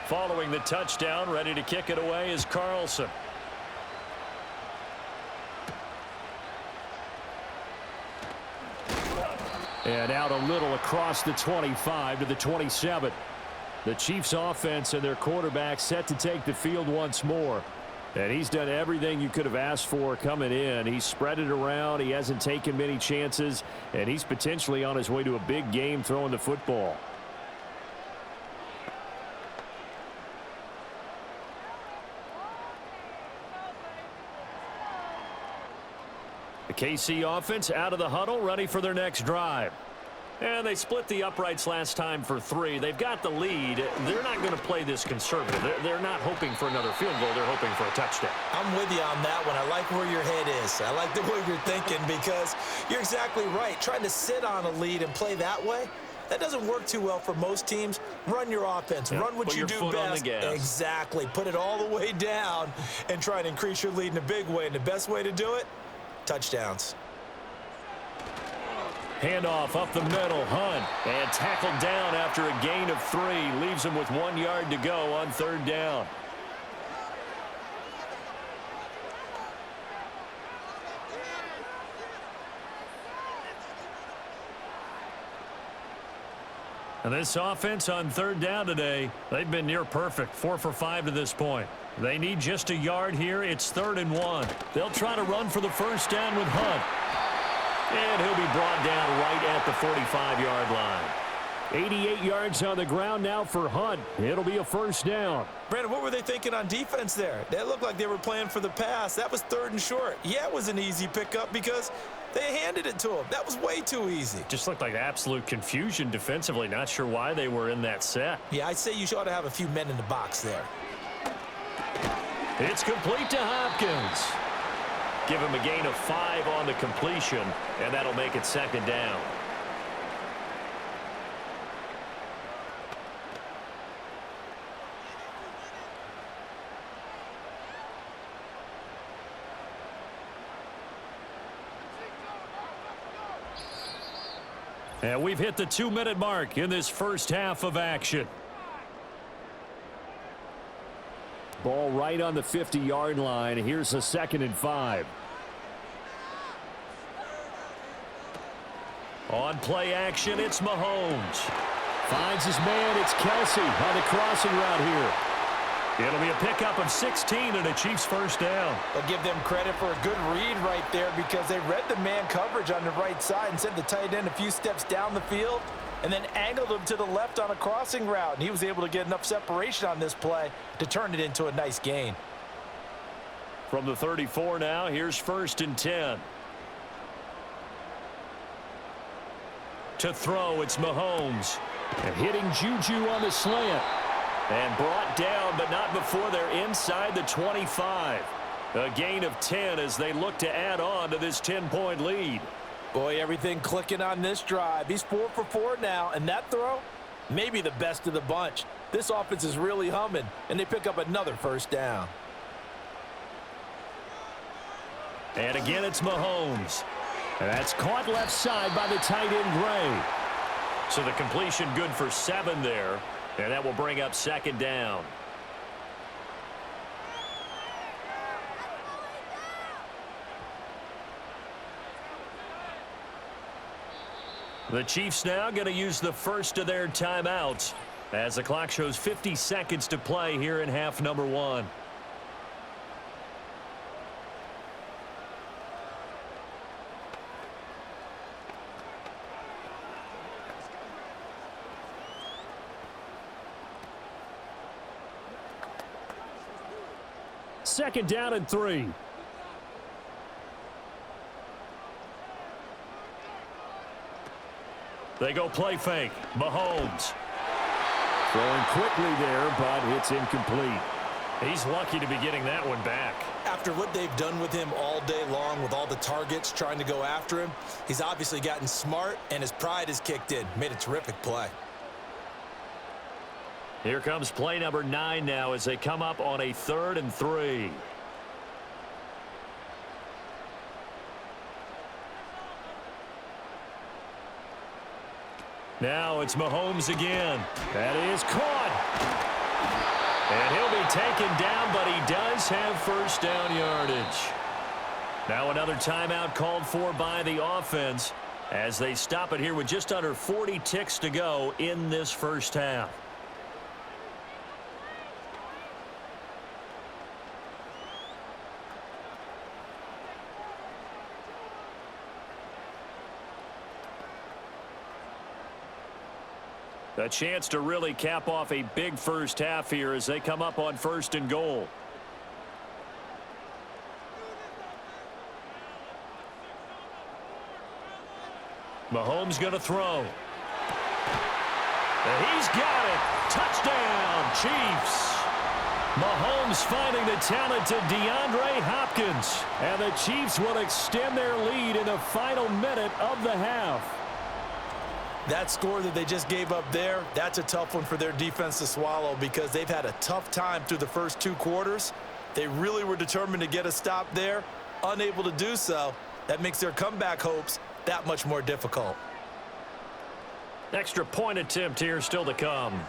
Following the touchdown, ready to kick it away is Carlson. And out a little across the 25 to the 27. The Chiefs offense and their quarterback set to take the field once more. And he's done everything you could have asked for coming in. He's spread it around. He hasn't taken many chances. And he's potentially on his way to a big game throwing the football. The KC offense out of the huddle, ready for their next drive. And they split the uprights last time for 3. They've got the lead. They're not going to play this conservative. They're not hoping for another field goal. They're hoping for a touchdown. I'm with you on that one. I like where your head is. I like the way you're thinking because you're exactly right. Trying to sit on a lead and play that way, that doesn't work too well for most teams. Run your offense. Yep. Run what you do best. Exactly. Put it all the way down and try to increase your lead in a big way. And the best way to do it, touchdowns. Handoff up the middle. Hunt. And tackled down after a gain of 3. Leaves him with 1 yard to go on 3rd down. And this offense on 3rd down today, they've been near perfect. 4 for 5 to this point. They need just a yard here. It's 3rd and 1. They'll try to run for the first down with Hunt. And he'll be brought down right at the 45-yard line. 88 yards on the ground now for Hunt. It'll be a first down. Brandon, what were they thinking on defense there? They looked like they were playing for the pass. That was 3rd and short. Yeah, it was an easy pickup because they handed it to him. That was way too easy. Just looked like absolute confusion defensively. Not sure why they were in that set. Yeah, I'd say you ought to have a few men in the box there. It's complete to Hopkins. Give him a gain of 5 on the completion, and that'll make it 2nd down. And we've hit the 2-minute mark in this first half of action. Ball right on the 50-yard line. Here's a 2nd and 5. On play action, it's Mahomes. Finds his man. It's Kelsey on the crossing route here. It'll be a pickup of 16 and a Chiefs first down. I'll give them credit for a good read right there because they read the man coverage on the right side and sent the tight end a few steps down the field and then angled him to the left on a crossing route. And he was able to get enough separation on this play to turn it into a nice gain. From the 34 now, here's 1st and 10. To throw, it's Mahomes. And hitting Juju on the slant. And brought down, but not before they're inside the 25. A gain of 10 as they look to add on to this 10-point lead. Boy, everything clicking on this drive. He's 4 for 4 now, and that throw, maybe the best of the bunch. This offense is really humming, and they pick up another first down. And again, it's Mahomes. And that's caught left side by the tight end, Gray. So the completion good for 7 there, and that will bring up 2nd down. The Chiefs now going to use the first of their timeouts as the clock shows 50 seconds to play here in half number 1. Second down and 3. They go play fake. Mahomes. Throwing quickly there, but it's incomplete. He's lucky to be getting that one back. After what they've done with him all day long with all the targets trying to go after him, he's obviously gotten smart and his pride has kicked in. Made a terrific play. Here comes play number 9 now as they come up on a 3rd and 3. Now it's Mahomes again. That is caught. And he'll be taken down, but he does have first down yardage. Now another timeout called for by the offense as they stop it here with just under 40 ticks to go in this first half. A chance to really cap off a big first half here as they come up on 1st and goal. Mahomes going to throw. And he's got it. Touchdown, Chiefs. Mahomes finding the talented DeAndre Hopkins. And the Chiefs will extend their lead in the final minute of the half. That score that they just gave up there, that's a tough one for their defense to swallow because they've had a tough time through the first 2 quarters. They really were determined to get a stop there, unable to do so. That makes their comeback hopes that much more difficult. Extra point attempt here still to come.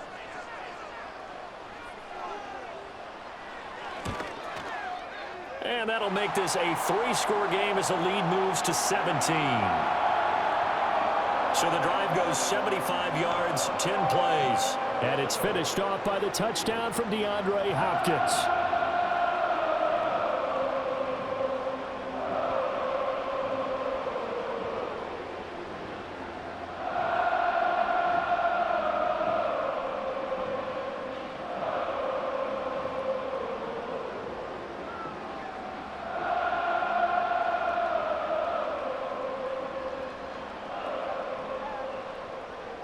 And that'll make this a 3-score game as the lead moves to 17. So the drive goes 75 yards, 10 plays. And it's finished off by the touchdown from DeAndre Hopkins.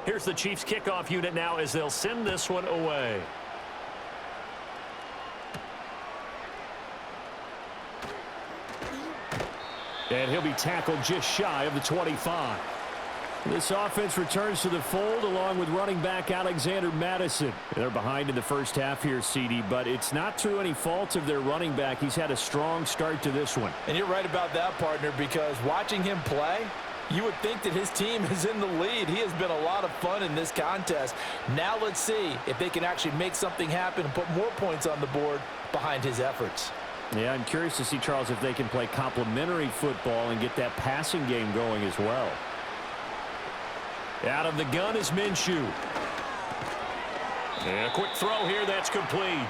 Here's the Chiefs kickoff unit now as they'll send this one away. And he'll be tackled just shy of the 25. This offense returns to the fold along with running back Alexander Madison. They're behind in the first half here, CD, but it's not through any fault of their running back. He's had a strong start to this one. And you're right about that, partner, because watching him play, you would think that his team is in the lead. He has been a lot of fun in this contest. Now let's see if they can actually make something happen and put more points on the board behind his efforts. Yeah, I'm curious to see, Charles, if they can play complementary football and get that passing game going as well. Out of the gun is Minshew. And a quick throw here, that's complete.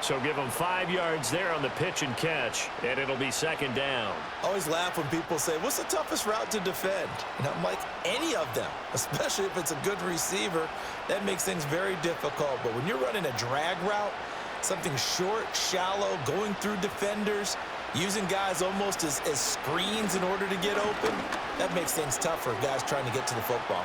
So give them 5 yards there on the pitch and catch, and it'll be 2nd down. I always laugh when people say, what's the toughest route to defend? And I'm like, any of them, especially if it's a good receiver. That makes things very difficult. But when you're running a drag route, something short, shallow, going through defenders, using guys almost as screens in order to get open, that makes things tough for guys trying to get to the football.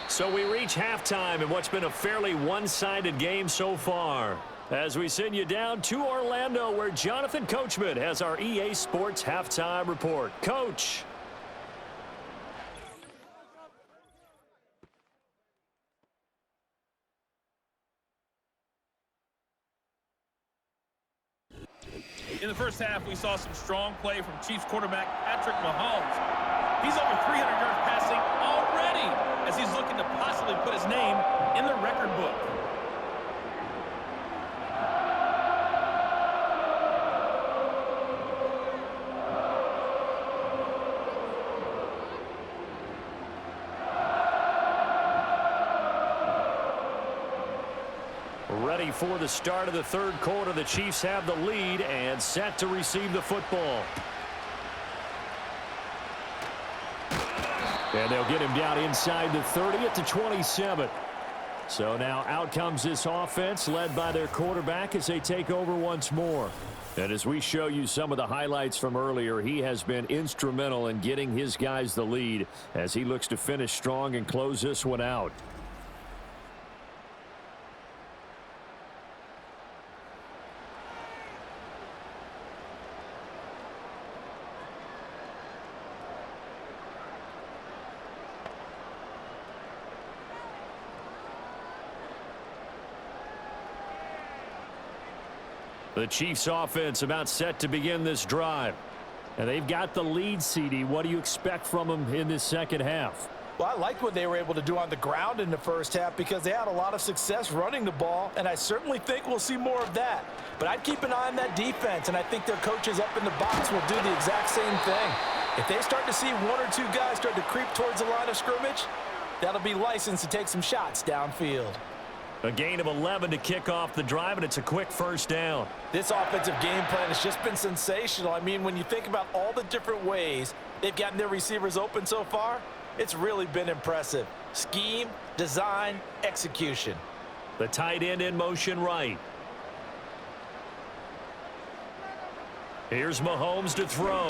So we reach halftime in what's been a fairly one-sided game so far. As we send you down to Orlando, where Jonathan Coachman has our EA Sports Halftime Report. Coach. In the first half, we saw some strong play from Chiefs quarterback Patrick Mahomes. He's over 300 yards passing already as he's looking to possibly put his name in the record book. Ready for the start of the third quarter. The Chiefs have the lead and set to receive the football. And they'll get him down inside the 30 at the 27. So now out comes this offense led by their quarterback as they take over once more. And as we show you some of the highlights from earlier, he has been instrumental in getting his guys the lead as he looks to finish strong and close this one out. The Chiefs offense about set to begin this drive. And they've got the lead, CD. What do you expect from them in this second half? Well, I like what they were able to do on the ground in the first half because they had a lot of success running the ball, and I certainly think we'll see more of that. But I'd keep an eye on that defense, and I think their coaches up in the box will do the exact same thing. If they start to see one or two guys start to creep towards the line of scrimmage, that'll be licensed to take some shots downfield. A gain of 11 to kick off the drive, and it's a quick first down. This offensive game plan has just been sensational. I mean, when you think about all the different ways they've gotten their receivers open so far, it's really been impressive. Scheme, design, execution. The tight end in motion right. Here's Mahomes to throw.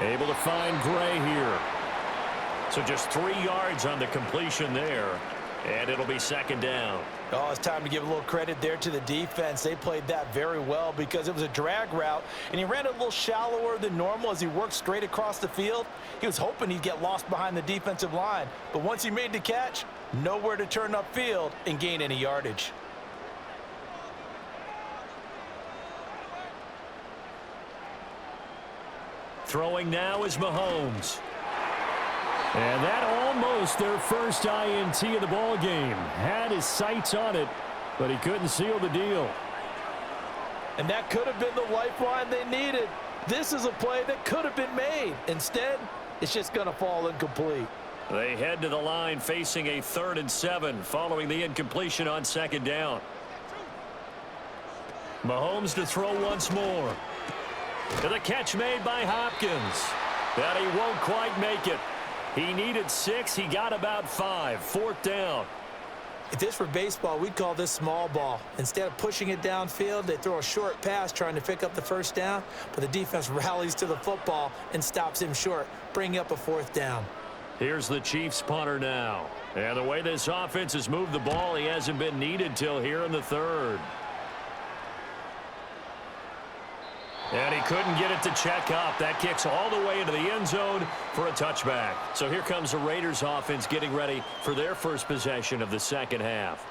Able to find Gray here. So just 3 yards on the completion there. And it'll be second down. Oh, it's time to give a little credit there to the defense. They played that very well because it was a drag route, and he ran it a little shallower than normal as he worked straight across the field. He was hoping he'd get lost behind the defensive line, but once he made the catch, nowhere to turn upfield and gain any yardage. Throwing now is Mahomes. And that almost their first INT of the ball game. Had his sights on it, but he couldn't seal the deal. And that could have been the lifeline they needed. This is a play that could have been made. Instead, it's just going to fall incomplete. They head to the line facing a 3rd and 7 following the incompletion on second down. Mahomes to throw once more. To the catch made by Hopkins. But he won't quite make it. He needed 6. He got about 5. 4th down. If this were baseball, we'd call this small ball. Instead of pushing it downfield, they throw a short pass trying to pick up the first down, but the defense rallies to the football and stops him short, bringing up a 4th down. Here's the Chiefs punter now. And the way this offense has moved the ball, he hasn't been needed till here in the 3rd. And he couldn't get it to check up. That kicks all the way into the end zone for a touchback. So here comes the Raiders offense getting ready for their first possession of the second half.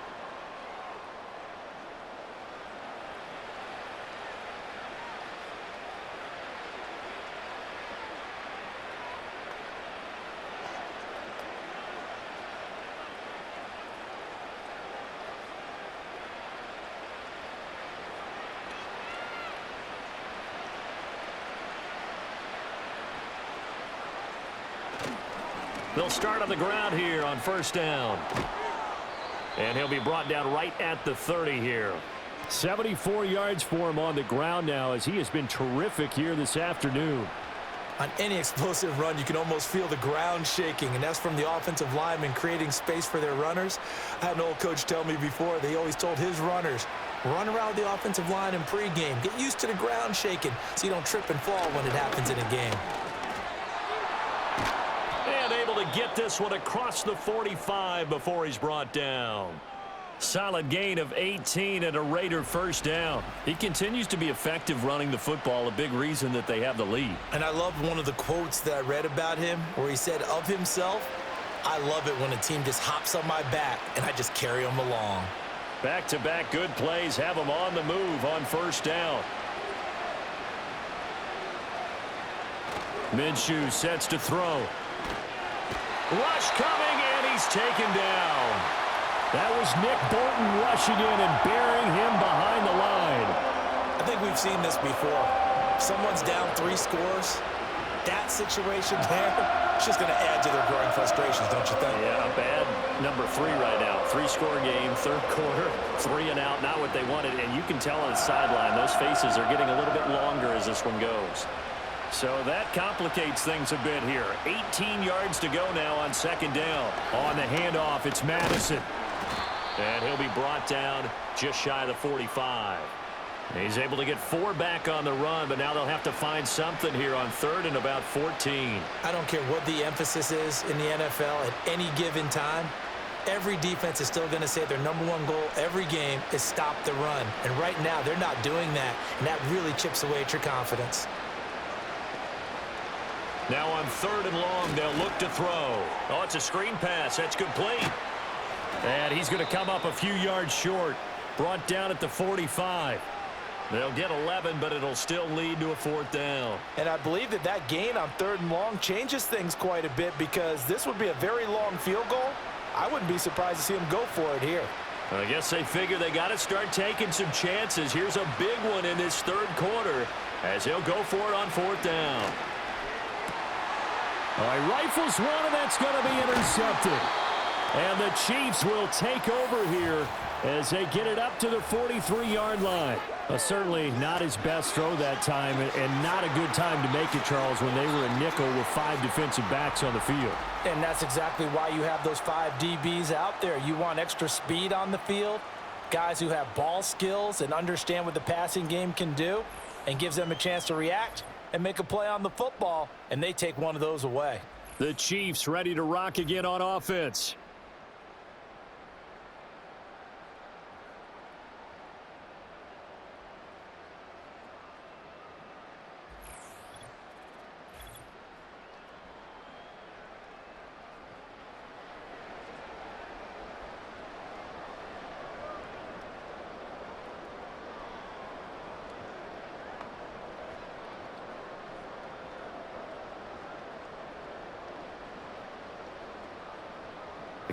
They'll start on the ground here on first down. And he'll be brought down right at the 30 here. 74 yards for him on the ground now as he has been terrific here this afternoon. On any explosive run, you can almost feel the ground shaking, and that's from the offensive linemen creating space for their runners. I had an old coach tell me before, they always told his runners, run around the offensive line in pregame. Get used to the ground shaking so you don't trip and fall when it happens in a game. And able to get this one across the 45 before he's brought down. Solid gain of 18 and a Raider first down. He continues to be effective running the football, a big reason that they have the lead. And I love one of the quotes that I read about him where he said of himself, I love it when a team just hops on my back and I just carry them along. Back-to-back good plays have him on the move on first down. Minshew sets to throw. Rush coming, and he's taken down. That was Nick Bolton rushing in and burying him behind the line. I think we've seen this before. Someone's down 3 scores. that situation there, it's just going to add to their growing frustrations, don't you think? Yeah, a bad number 3 right now. 3-score game, third quarter, 3 and out, not what they wanted. And you can tell on the sideline, those faces are getting a little bit longer as this one goes. So that complicates things a bit here. 18 yards to go now on second down. On the handoff, it's Madison. And he'll be brought down just shy of the 45. He's able to get 4 back on the run, but now they'll have to find something here on third and about 14. I don't care what the emphasis is in the NFL at any given time. Every defense is still going to say their #1 goal every game is stop the run. And right now, they're not doing that, and that really chips away at your confidence. Now on third and long, they'll look to throw. Oh, it's a screen pass. That's complete. And he's going to come up a few yards short. Brought down at the 45. They'll get 11, but it'll still lead to a 4th down. And I believe that gain on third and long changes things quite a bit because this would be a very long field goal. I wouldn't be surprised to see him go for it here. I guess they figure they got to start taking some chances. Here's a big one in this third quarter as he'll go for it on 4th down. All right, rifles one, and that's going to be intercepted. And the Chiefs will take over here as they get it up to the 43-yard line. Certainly not his best throw that time, and not a good time to make it, Charles, when they were a nickel with 5 defensive backs on the field. And that's exactly why you have those 5 DBs out there. You want extra speed on the field, guys who have ball skills and understand what the passing game can do, and gives them a chance to react and make a play on the football, and they take one of those away. The Chiefs ready to rock again on offense.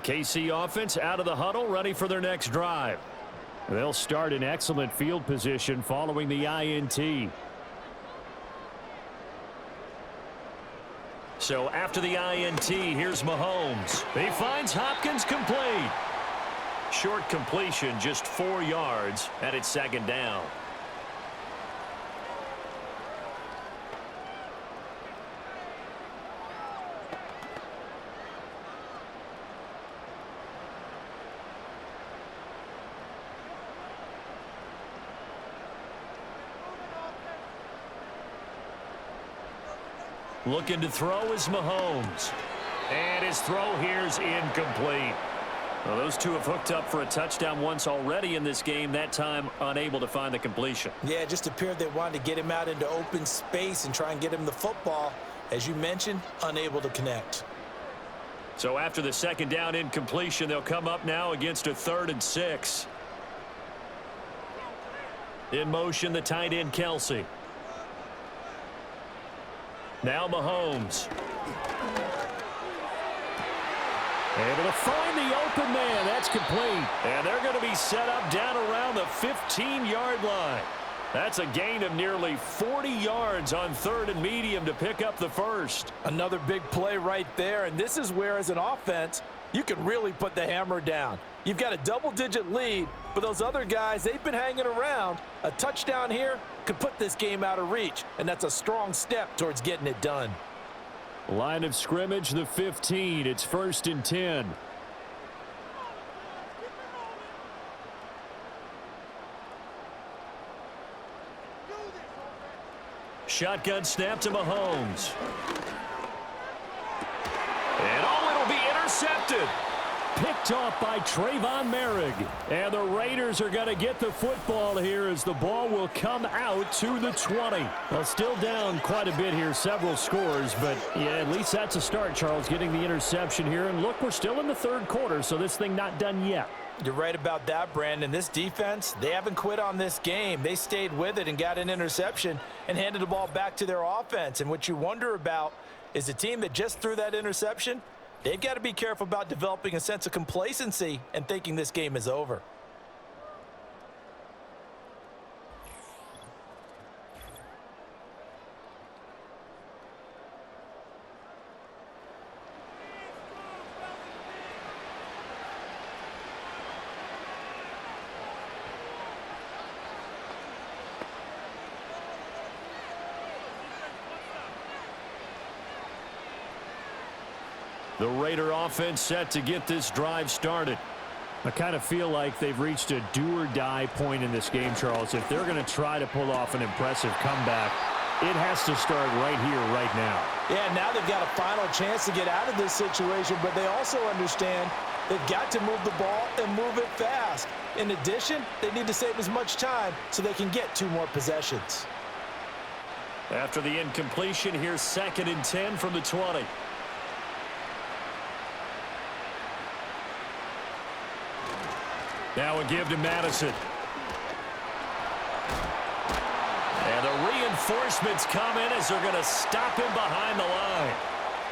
KC offense out of the huddle, ready for their next drive. They'll start in excellent field position following the INT. So after the INT, here's Mahomes. He finds Hopkins complete. Short completion, just 4 yards, and it's second down. Looking to throw is Mahomes. And his throw here's incomplete. Well, those two have hooked up for a touchdown once already in this game, that time unable to find the completion. Yeah, it just appeared they wanted to get him out into open space and try and get him the football. As you mentioned, unable to connect. So after the second down incompletion, they'll come up now against a 3rd and 6. In motion, the tight end, Kelsey. Now Mahomes. Able to find the open man. That's complete. And they're going to be set up down around the 15-yard line. That's a gain of nearly 40 yards on 3rd and medium to pick up the first. Another big play right there, and this is where, as an offense, you can really put the hammer down. You've got a double-digit lead, but those other guys, they've been hanging around. A touchdown here could put this game out of reach, and that's a strong step towards getting it done. Line of scrimmage, the 15. It's 1st and 10. Shotgun snap to Mahomes. And it'll be intercepted. Picked off by Trayvon Merrick. And the Raiders are going to get the football here as the ball will come out to the 20. Well, still down quite a bit here, several scores, but yeah, at least that's a start, Charles, getting the interception here. And look, we're still in the 3rd quarter, so this thing not done yet. You're right about that, Brandon. This defense, they haven't quit on this game. They stayed with it and got an interception and handed the ball back to their offense. And what you wonder about is the team that just threw that interception, they've got to be careful about developing a sense of complacency and thinking this game is over. The Raider offense set to get this drive started. I kind of feel like they've reached a do-or-die point in this game, Charles. If they're going to try to pull off an impressive comeback, it has to start right here, right now. Yeah, now they've got a final chance to get out of this situation, but they also understand they've got to move the ball and move it fast. In addition, they need to save as much time so they can get 2 more possessions. After the incompletion, here's 2nd and 10 from the 20. Now a give to Madison. And the reinforcements come in as they're going to stop him behind the line.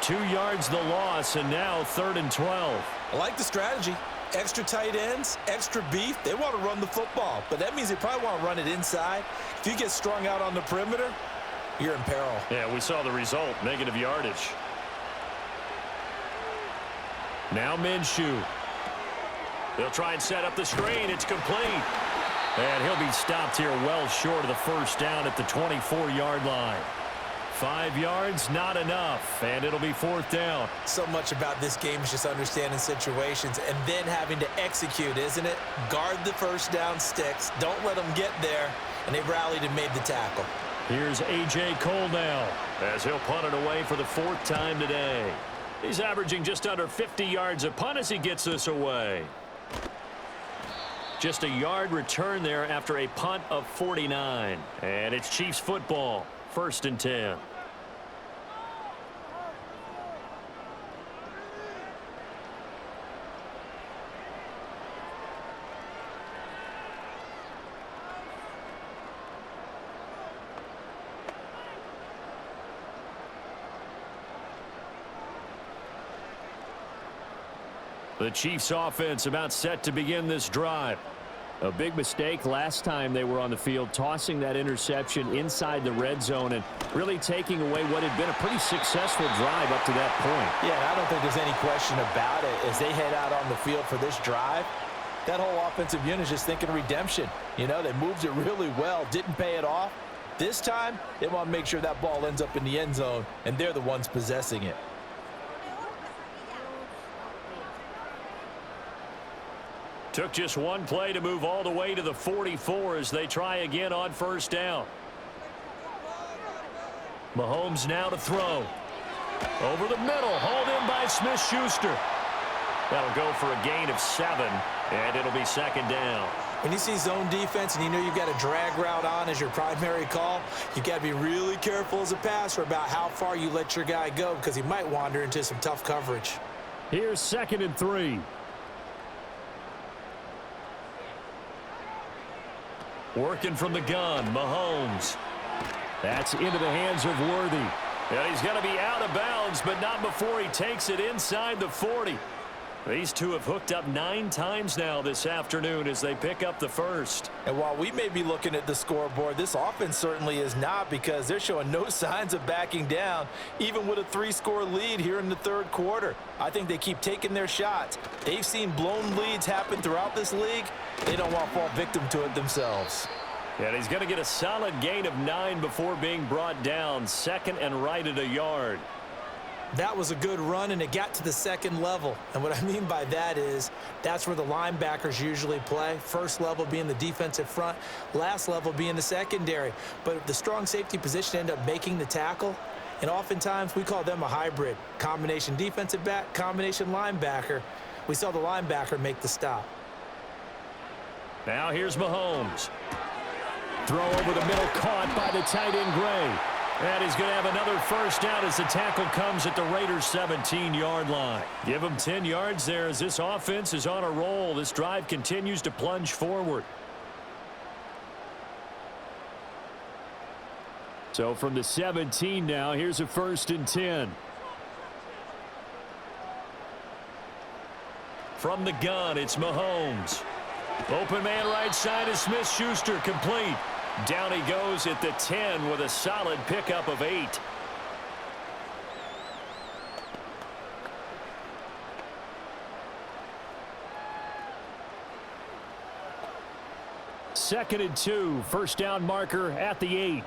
2 yards the loss, and now 3rd and 12. I like the strategy. Extra tight ends, extra beef. They want to run the football, but that means they probably want to run it inside. If you get strung out on the perimeter, you're in peril. Yeah, we saw the result, negative yardage. Now Minshew. They'll try and set up the screen. It's complete. And he'll be stopped here well short of the first down at the 24-yard line. 5 yards, not enough, and it'll be 4th down. So much about this game is just understanding situations and then having to execute, isn't it? Guard the first down sticks. Don't let them get there, and they rallied and made the tackle. Here's A.J. Cole now as he'll punt it away for the 4th time today. He's averaging just under 50 yards a punt as he gets this away. Just a yard return there after a punt of 49. And it's Chiefs football, 1st and 10. The Chiefs offense about set to begin this drive. A big mistake last time they were on the field, tossing that interception inside the red zone and really taking away what had been a pretty successful drive up to that point. Yeah, and I don't think there's any question about it. As they head out on the field for this drive, that whole offensive unit is just thinking redemption. You know, they moved it really well, didn't pay it off. This time, they want to make sure that ball ends up in the end zone, and they're the ones possessing it. Took just one play to move all the way to the 44 as they try again on 1st down. Mahomes now to throw. Over the middle, hauled in by Smith-Schuster. That'll go for a gain of 7, and it'll be 2nd down. When you see zone defense and you know you've got a drag route on as your primary call, you've got to be really careful as a passer about how far you let your guy go because he might wander into some tough coverage. Here's 2nd and 3. Working from the gun, Mahomes. That's into the hands of Worthy. And he's going to be out of bounds, but not before he takes it inside the 40. These two have hooked up 9 times now this afternoon as they pick up the first. And while we may be looking at the scoreboard, this offense certainly is not, because they're showing no signs of backing down, even with a 3-score lead here in the 3rd quarter. I think they keep taking their shots. They've seen blown leads happen throughout this league. They don't want to fall victim to it themselves. And he's going to get a solid gain of 9 before being brought down, 2nd and right at a yard. That was a good run, and it got to the 2nd level. And what I mean by that is that's where the linebackers usually play. First level being the defensive front, last level being the secondary. But if the strong safety position end up making the tackle, and oftentimes we call them a hybrid. Combination defensive back, combination linebacker. We saw the linebacker make the stop. Now here's Mahomes. Throw over the middle, caught by the tight end Gray. And he's going to have another first down as the tackle comes at the Raiders' 17-yard line. Give him 10 yards there as this offense is on a roll. This drive continues to plunge forward. So from the 17 now, here's a 1st and 10. From the gun, it's Mahomes. Open man right side is Smith-Schuster, complete. Down he goes at the 10 with a solid pickup of 8. Second and 2, first down marker at the 8.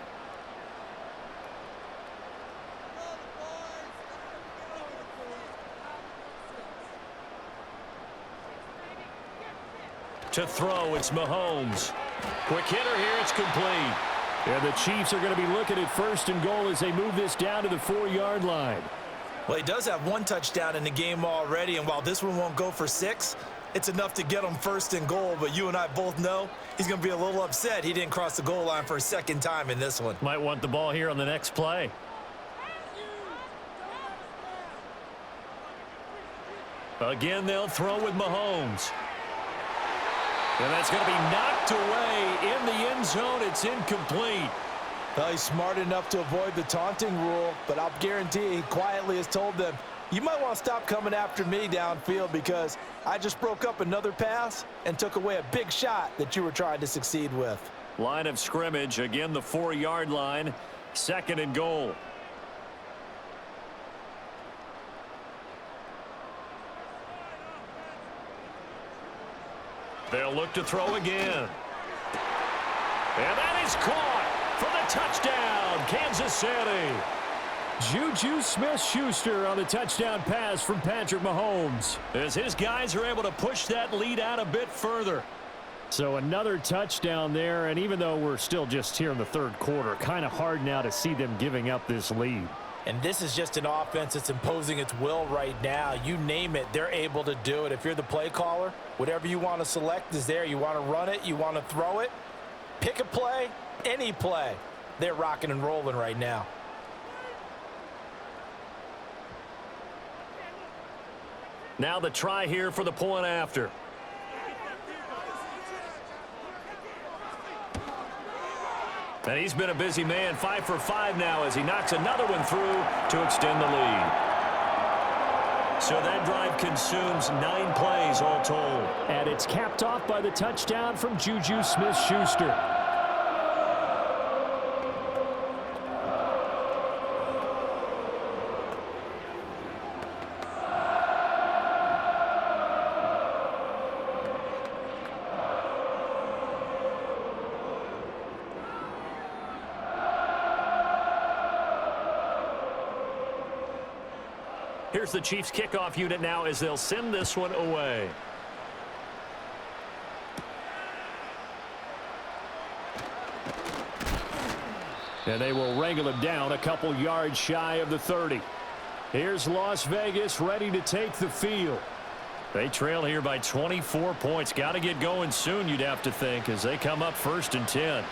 To throw, it's Mahomes. Quick hitter here, it's complete. And the Chiefs are going to be looking at 1st and goal as they move this down to the 4-yard line. Well, he does have 1 touchdown in the game already, and while this one won't go for 6, it's enough to get him 1st and goal. But you and I both know he's going to be a little upset he didn't cross the goal line for a 2nd time in this one. Might want the ball here on the next play. Again, they'll throw with Mahomes. And that's going to be knocked away in the end zone. It's incomplete. Well, he's smart enough to avoid the taunting rule, but I'll guarantee he quietly has told them, you might want to stop coming after me downfield because I just broke up another pass and took away a big shot that you were trying to succeed with. Line of scrimmage, again the 4-yard line, 2nd and goal. They'll look to throw again. And that is caught for the touchdown, Kansas City. Juju Smith-Schuster on the touchdown pass from Patrick Mahomes. As his guys are able to push that lead out a bit further. So another touchdown there, and even though we're still just here in the 3rd quarter, kind of hard now to see them giving up this lead. And this is just an offense that's imposing its will right now. You name it, they're able to do it. If you're the play caller, whatever you want to select is there. You want to run it, you want to throw it. Pick a play, any play. They're rocking and rolling right now. Now the try here for the point after. And he's been a busy man, 5 for 5 now as he knocks another one through to extend the lead. So that drive consumes 9 plays all told. And it's capped off by the touchdown from Juju Smith-Schuster. Here's the Chiefs kickoff unit now as they'll send this one away. And they will wrangle him down a couple yards shy of the 30. Here's Las Vegas ready to take the field. They trail here by 24 points. Got to get going soon, you'd have to think, as they come up 1st and 10.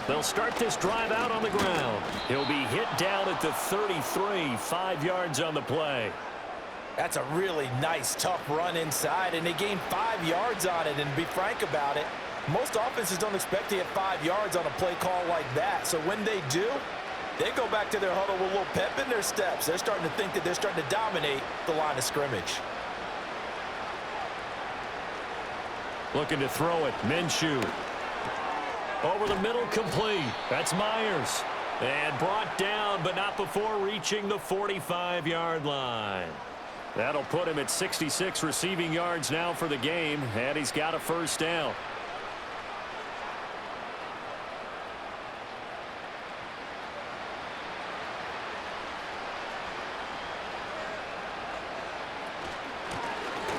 They'll start this drive out on the ground. He'll be hit down at the 33, 5 yards on the play. That's a really nice, tough run inside, and they gained 5 yards on it. And to be frank about it, most offenses don't expect to get 5 yards on a play call like that. So when they do, they go back to their huddle with a little pep in their steps. They're starting to think that they're starting to dominate the line of scrimmage. Looking to throw it, Minshew. Over the middle, complete. That's Myers. And brought down, but not before reaching the 45-yard line. That'll put him at 66 receiving yards now for the game, and he's got a 1st down.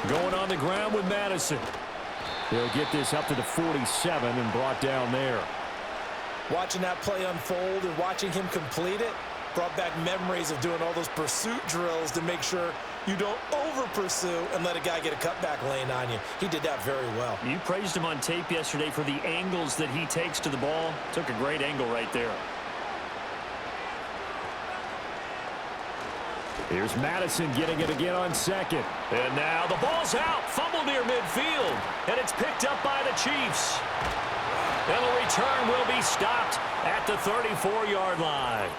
Going on the ground with Madison. He'll get this up to the 47 and brought down there. Watching that play unfold and watching him complete it brought back memories of doing all those pursuit drills to make sure you don't over-pursue and let a guy get a cutback lane on you. He did that very well. You praised him on tape yesterday for the angles that he takes to the ball. Took a great angle right there. Here's Madison getting it again on 2nd. And now the ball's out. Fumble near midfield. And it's picked up by the Chiefs. And the return will be stopped at the 34-yard line.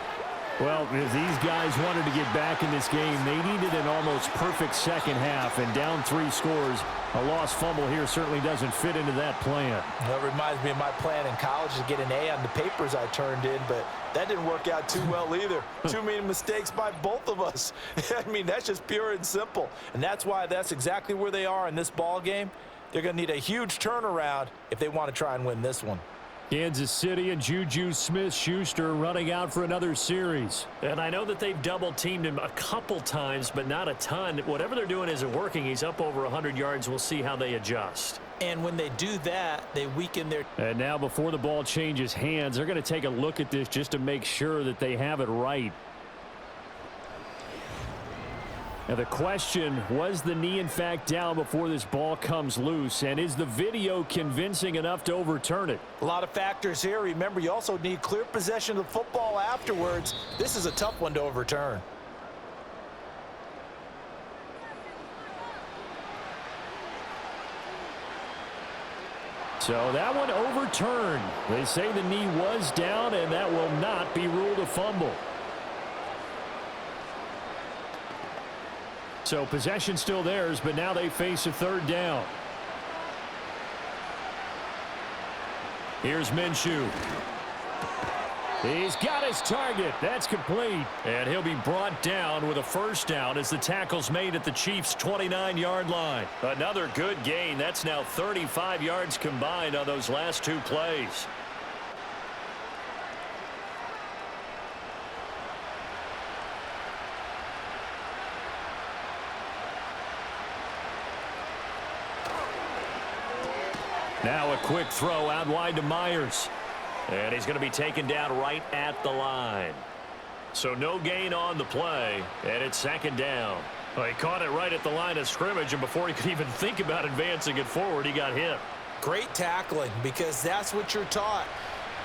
Well, if these guys wanted to get back in this game, they needed an almost perfect second half, and down 3 scores. A lost fumble here certainly doesn't fit into that plan. That reminds me of my plan in college to get an A on the papers I turned in, but that didn't work out too well either. Too many mistakes by both of us. I mean, that's just pure and simple, and that's why that's exactly where they are in this ball game. They're going to need a huge turnaround if they want to try and win this one. Kansas City and Juju Smith-Schuster running out for another series. And I know that they've double-teamed him a couple times, but not a ton. Whatever they're doing isn't working. He's up over 100 yards. We'll see how they adjust. And when they do that, they weaken their... And now before the ball changes hands, they're going to take a look at this just to make sure that they have it right. Now the question, was the knee in fact down before this ball comes loose? And is the video convincing enough to overturn it? A lot of factors here. Remember, you also need clear possession of the football afterwards. This is a tough one to overturn. So that one overturned. They say the knee was down, and that will not be ruled a fumble. So possession still theirs, but now they face a third down. Here's Minshew. He's got his target. That's complete. And he'll be brought down with a first down as the tackle's made at the Chiefs' 29-yard line. Another good gain. That's now 35 yards combined on those last 2 plays. Now a quick throw out wide to Myers. And he's going to be taken down right at the line. So no gain on the play, and it's second down. Well, he caught it right at the line of scrimmage, and before he could even think about advancing it forward, he got hit. Great tackling, because that's what you're taught.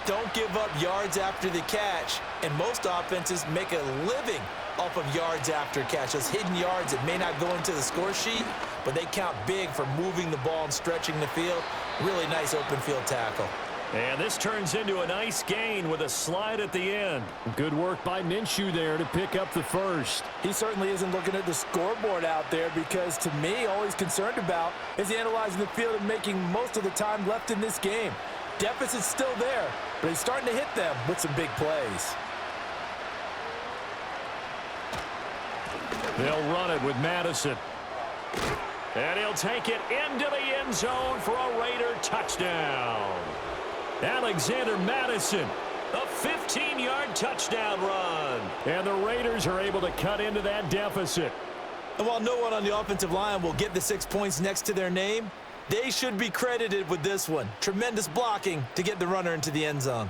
Don't give up yards after the catch, and most offenses make a living off of yards after catch. Those hidden yards that may not go into the score sheet, but they count big for moving the ball and stretching the field. Really nice open field tackle. And this turns into a nice gain with a slide at the end. Good work by Minshew there to pick up the first. He certainly isn't looking at the scoreboard out there, because to me, all he's concerned about is analyzing the field and making most of the time left in this game. Deficit's still there, but he's starting to hit them with some big plays. They'll run it with Madison. And he'll take it into the end zone for a Raider touchdown. Alexander Madison, a 15-yard touchdown run. And the Raiders are able to cut into that deficit. And while no one on the offensive line will get the 6 points next to their name, they should be credited with this one. Tremendous blocking to get the runner into the end zone.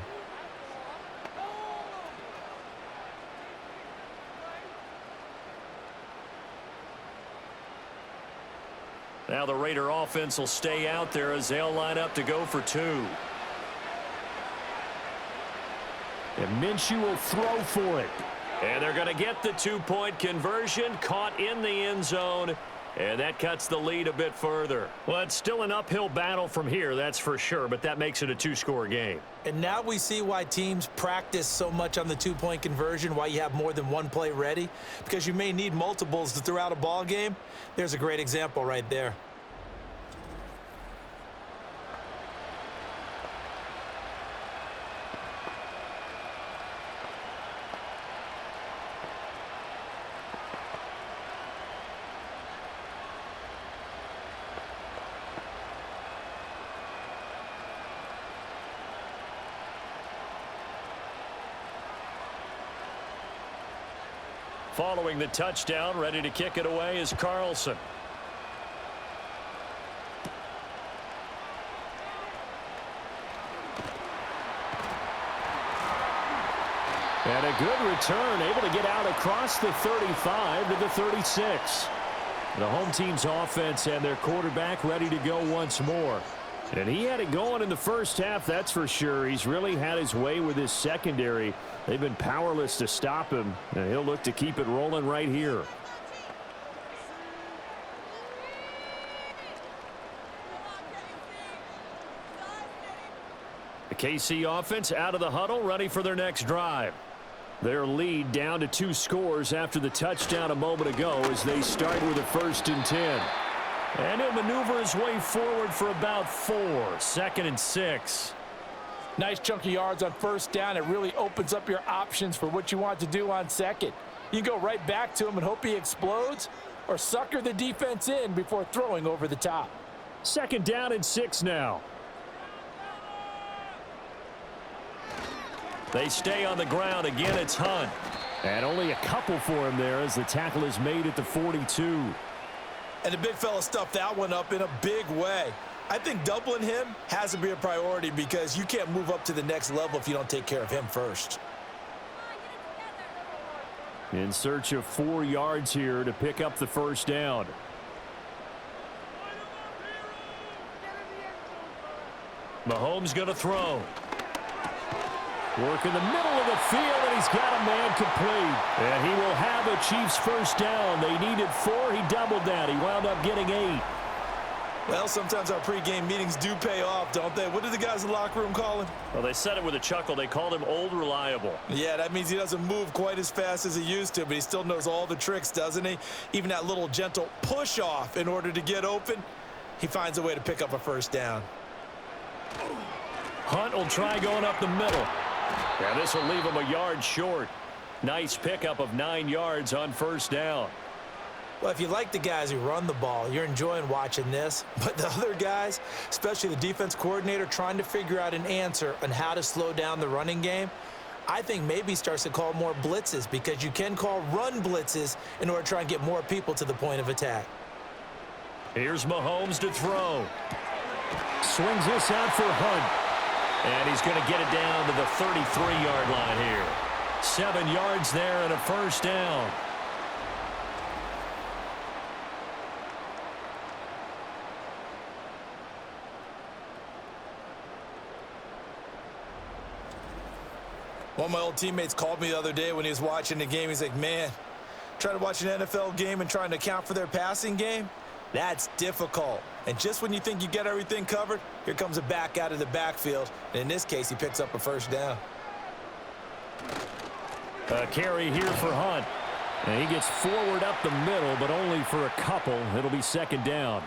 Now the Raider offense will stay out there as they'll line up to go for 2. And Minshew will throw for it. And they're going to get the 2-point conversion, caught in the end zone, and that cuts the lead a bit further. Well, it's still an uphill battle from here, that's for sure, but that makes it a 2-score game. And now we see why teams practice so much on the 2-point conversion, why you have more than one play ready, because you may need multiples to throw out a ball game. There's a great example right there. Following the touchdown, ready to kick it away is Carlson. And a good return, able to get out across the 35 to the 36. The home team's offense and their quarterback ready to go once more. And he had it going in the first half, that's for sure. He's really had his way with his secondary. They've been powerless to stop him, and he'll look to keep it rolling right here. The KC offense out of the huddle, ready for their next drive. Their lead down to 2 scores after the touchdown a moment ago as they start with a 1st and 10. And he'll maneuver his way forward for about 4. 2nd and 6. Nice chunk of yards on 1st down. It really opens up your options for what you want to do on 2nd. You can go right back to him and hope he explodes, or sucker the defense in before throwing over the top. 2nd down and 6 now. They stay on the ground. Again, it's Hunt. And only a couple for him there as the tackle is made at the 42. And the big fella stuffed that one up in a big way. I think doubling him has to be a priority because you can't move up to the next level if you don't take care of him first. In search of 4 yards here to pick up the 1st down. Mahomes going to throw. Work in the middle of the field, and he's got a man complete. And he will have a Chiefs 1st down. They needed 4. He doubled that. He wound up getting 8. Well, sometimes our pregame meetings do pay off, don't they? What did the guys in the locker room call him? Well, they said it with a chuckle. They called him Old Reliable. Yeah, that means he doesn't move quite as fast as he used to, but he still knows all the tricks, doesn't he? Even that little gentle push-off in order to get open, he finds a way to pick up a 1st down. Hunt will try going up the middle. Yeah, this will leave him a yard short. Nice pickup of 9 yards on 1st down. Well, if you like the guys who run the ball, you're enjoying watching this. But the other guys, especially the defense coordinator, trying to figure out an answer on how to slow down the running game, I think maybe starts to call more blitzes because you can call run blitzes in order to try and get more people to the point of attack. Here's Mahomes to throw. Swings this out for Hunt. And he's going to get it down to the 33-yard line here. 7 yards there and a 1st down. One of my old teammates called me the other day when he was watching the game. He's like, man, trying to watch an NFL game and trying to account for their passing game, that's difficult. And just when you think you get everything covered, here comes a back out of the backfield. And in this case, he picks up a 1st down. A carry here for Hunt. And he gets forward up the middle, but only for a couple. It'll be 2nd down.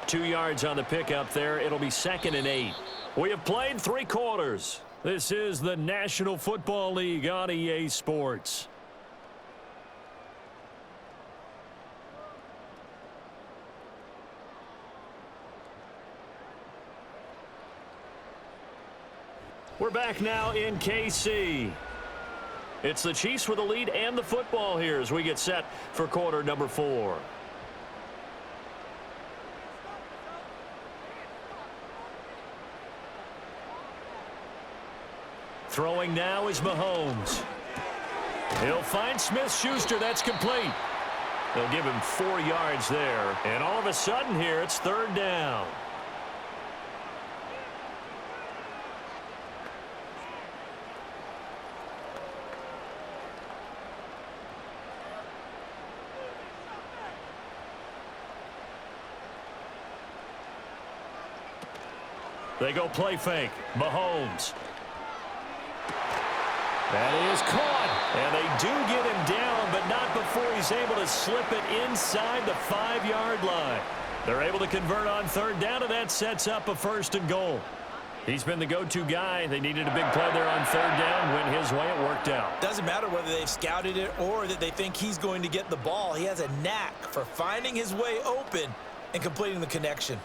2 yards on the pickup there. It'll be 2nd and 8. We have played 3 quarters. This is the National Football League on EA Sports. We're back now in KC. It's the Chiefs with the lead and the football here as we get set for quarter number 4. Throwing now is Mahomes. He'll find Smith-Schuster. That's complete. They'll give him 4 yards there. And all of a sudden here, it's 3rd down. They go play fake. Mahomes. That is caught. And they do get him down, but not before he's able to slip it inside the 5-yard line. They're able to convert on 3rd down, and that sets up a 1st and goal. He's been the go-to guy. They needed a big play there on 3rd down. Went his way. It worked out. Doesn't matter whether they've scouted it or that they think he's going to get the ball. He has a knack for finding his way open and completing the connection.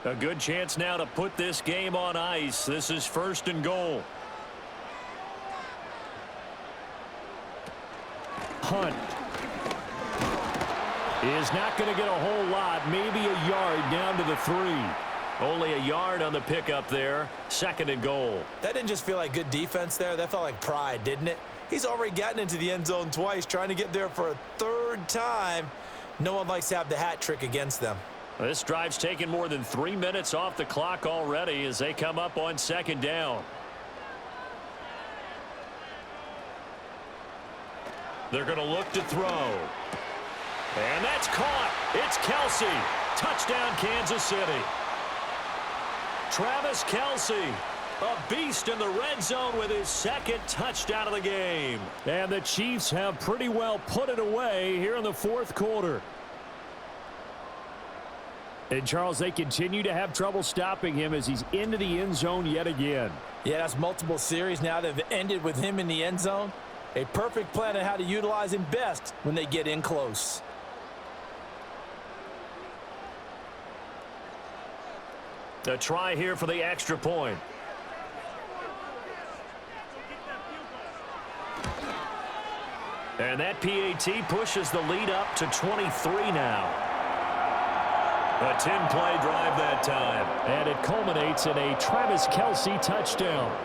A good chance now to put this game on ice. This is 1st and goal. Hunt is not going to get a whole lot, maybe a yard down to the 3. Only a yard on the pickup there. 2nd and goal. That didn't just feel like good defense there. That felt like pride, didn't it? He's already gotten into the end zone twice, trying to get there for a 3rd time. No one likes to have the hat trick against them. This drive's taken more than 3 minutes off the clock already as they come up on 2nd down. They're going to look to throw. And that's caught. It's Kelce. Touchdown, Kansas City. Travis Kelce A beast in the red zone with his second touchdown of the game. And the Chiefs have pretty well put it away here in the fourth quarter. And, Charles, they continue to have trouble stopping him as he's into the end zone yet again. Yeah, that's multiple series now that have ended with him in the end zone. A perfect plan on how to utilize him best when they get in close. A try here for the extra point. And that PAT pushes the lead up to 23 now. A 10-play drive that time. And it culminates in a Travis Kelce touchdown.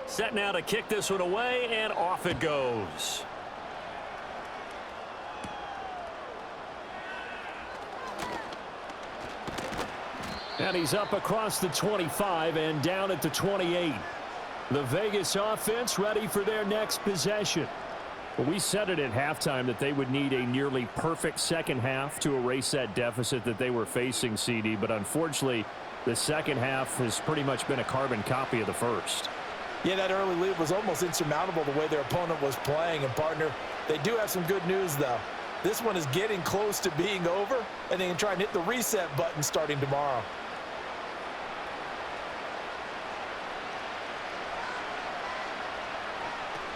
Set now to kick this one away, and off it goes. And he's up across the 25 and down at the 28. The Vegas offense ready for their next possession. Well, we said it at halftime that they would need a nearly perfect second half to erase that deficit that they were facing, CD. But unfortunately, the second half has pretty much been a carbon copy of the first. Yeah, that early lead was almost insurmountable the way their opponent was playing. And, partner, they do have some good news, though. This one is getting close to being over, and they can try and hit the reset button starting tomorrow.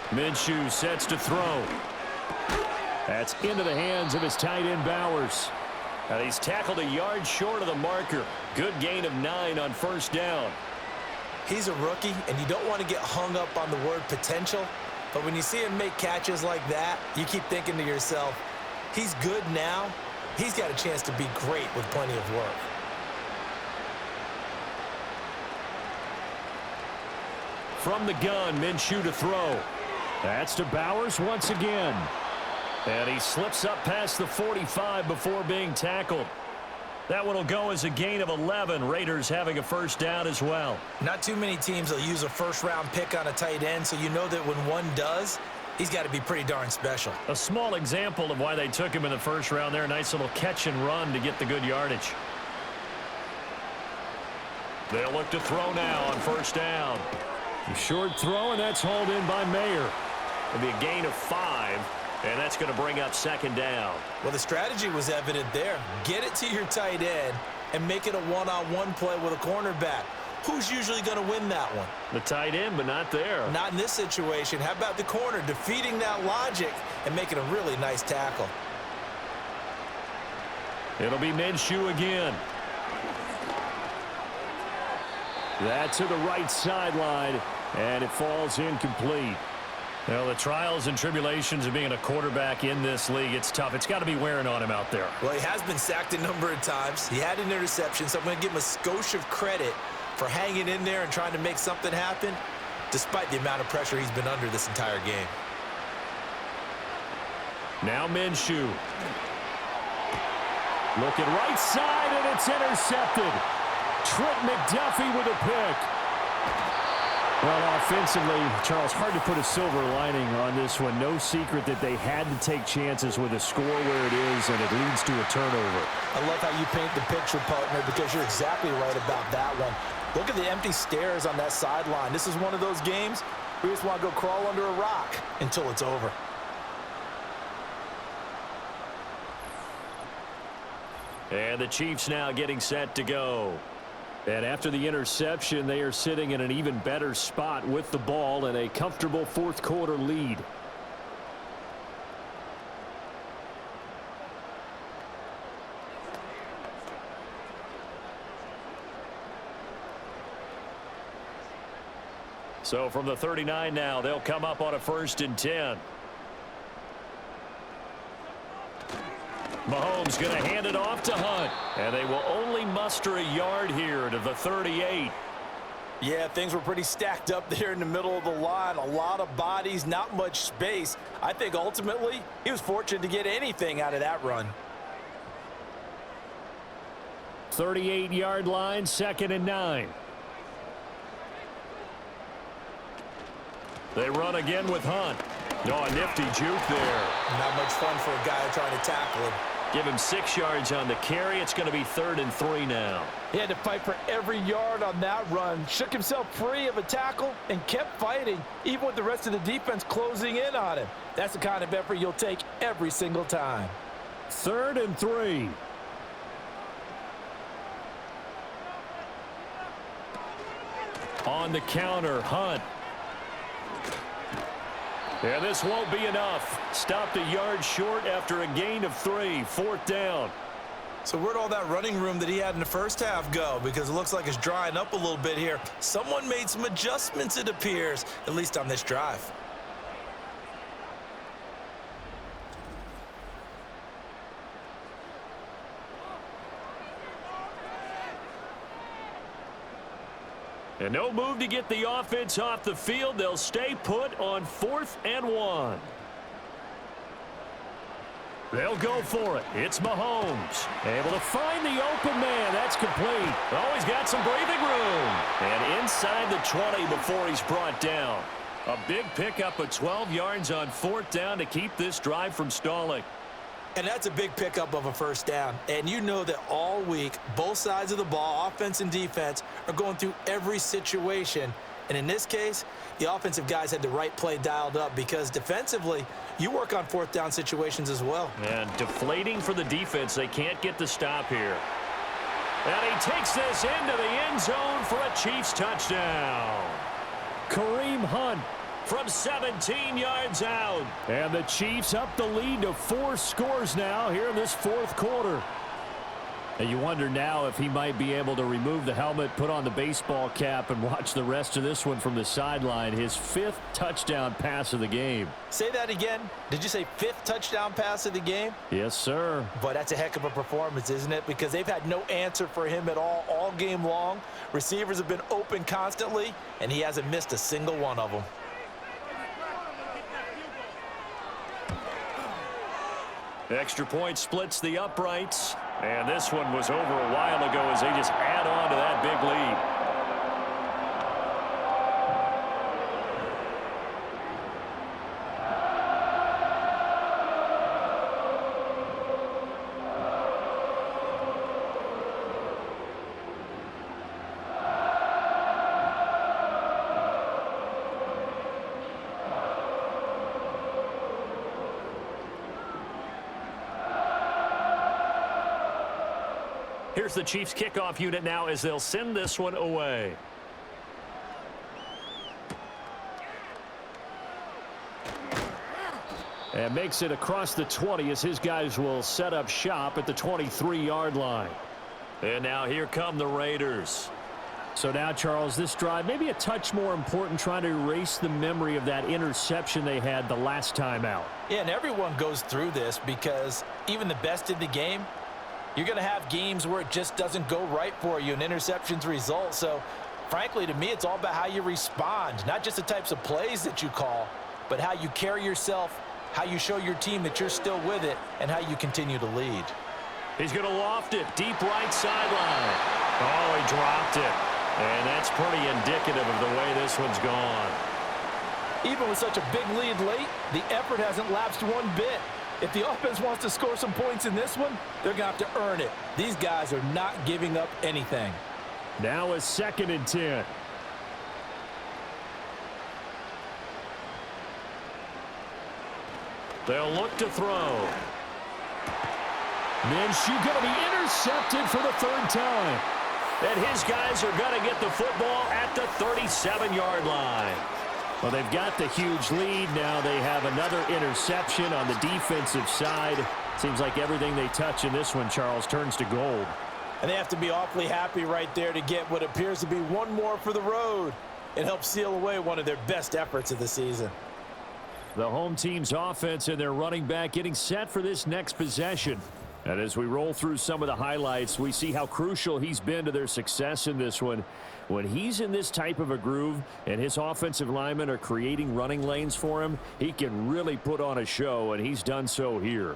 Minshew sets to throw. That's into the hands of his tight end, Bowers. And he's tackled a yard short of the marker. Good gain of 9 on first down. He's a rookie, and you don't want to get hung up on the word potential. But when you see him make catches like that, you keep thinking to yourself, he's good now. He's got a chance to be great with plenty of work. From the gun, Minshew to throw. That's to Bowers once again. And he slips up past the 45 before being tackled. That one will go as a gain of 11. Raiders having a first down as well. Not too many teams will use a first-round pick on a tight end, so you know that when one does, he's got to be pretty darn special. A small example of why they took him in the first round there. A nice little catch and run to get the good yardage. They'll look to throw now on first down. A short throw, and that's hauled in by Mayer. It'll be a gain of 5. And that's going to bring up second down. Well, the strategy was evident there. Get it to your tight end and make it a one-on-one play with a cornerback. Who's usually going to win that one? The tight end, but not there. Not in this situation. How about the corner defeating that logic and making a really nice tackle? It'll be Minshew again. That's to the right sideline, and it falls incomplete. Well, the trials and tribulations of being a quarterback in this league, it's tough. It's got to be wearing on him out there. Well, he has been sacked a number of times. He had an interception, so I'm going to give him a skosh of credit for hanging in there and trying to make something happen, despite the amount of pressure he's been under this entire game. Now Minshew. Looking right side, and it's intercepted. Trent McDuffie with a pick. Well, offensively, Charles, hard to put a silver lining on this one. No secret that they had to take chances with a score where it is, and it leads to a turnover. I love how you paint the picture, partner, because you're exactly right about that one. Look at the empty stairs on that sideline. This is one of those games we just want to go crawl under a rock until it's over. And the Chiefs now getting set to go. And after the interception, they are sitting in an even better spot with the ball and a comfortable fourth quarter lead. So from the 39 now, they'll come up on a 1st and 10. Mahomes going to hand it off to Hunt. And they will only muster a yard here to the 38. Yeah, things were pretty stacked up there in the middle of the line. A lot of bodies, not much space. I think ultimately he was fortunate to get anything out of that run. 38-yard line, 2nd and 9. They run again with Hunt. Oh, a nifty juke there. Not much fun for a guy trying to tackle him. Give him 6 yards on the carry. It's going to be 3rd and 3 now. He had to fight for every yard on that run. Shook himself free of a tackle and kept fighting, even with the rest of the defense closing in on him. That's the kind of effort you'll take every single time. 3rd and 3. On the counter, Hunt. And this won't be enough. Stopped a yard short after a gain of 3. 4th down. So where'd all that running room that he had in the first half go? Because it looks like it's drying up a little bit here. Someone made some adjustments, it appears, at least on this drive. And no move to get the offense off the field. They'll stay put on 4th and 1. They'll go for it. It's Mahomes. Able to find the open man. That's complete. Oh, he's got some breathing room. And inside the 20 before he's brought down. A big pickup of 12 yards on 4th down to keep this drive from stalling. And that's a big pickup of a first down. And you know that all week, both sides of the ball, offense and defense, are going through every situation. And in this case, the offensive guys had the right play dialed up because defensively, you work on 4th down situations as well. And deflating for the defense. They can't get the stop here. And he takes this into the end zone for a Chiefs touchdown. Kareem Hunt from 17 yards out. And the Chiefs up the lead to 4 scores now here in this 4th quarter. And you wonder now if he might be able to remove the helmet, put on the baseball cap, and watch the rest of this one from the sideline. His 5th touchdown pass of the game. Say that again. Did you say 5th touchdown pass of the game? Yes, sir. But that's a heck of a performance, isn't it? Because they've had no answer for him at all game long. Receivers have been open constantly, and he hasn't missed a single one of them. Extra point splits the uprights. And this one was over a while ago as they just add on to that big lead. Here's the Chiefs kickoff unit now as they'll send this one away. And makes it across the 20 as his guys will set up shop at the 23-yard line. And now here come the Raiders. So now, Charles, this drive maybe a touch more important, trying to erase the memory of that interception they had the last time out. Yeah, and everyone goes through this because even the best in the game, you're going to have games where it just doesn't go right for you and interceptions result. So, frankly, to me, it's all about how you respond, not just the types of plays that you call, but how you carry yourself, how you show your team that you're still with it, and how you continue to lead. He's going to loft it deep right sideline. Oh, he dropped it. And that's pretty indicative of the way this one's gone. Even with such a big lead late, the effort hasn't lapsed one bit. If the offense wants to score some points in this one, they're going to have to earn it. These guys are not giving up anything. Now a 2nd and 10. They'll look to throw. Minshew going to be intercepted for the 3rd time. And his guys are going to get the football at the 37-yard line. Well, they've got the huge lead. Now they have another interception on the defensive side. Seems like everything they touch in this one, Charles, turns to gold. And they have to be awfully happy right there to get what appears to be one more for the road. It helps seal away one of their best efforts of the season. The home team's offense and their running back getting set for this next possession. And as we roll through some of the highlights, we see how crucial he's been to their success in this one. When he's in this type of a groove and his offensive linemen are creating running lanes for him, he can really put on a show, and he's done so here.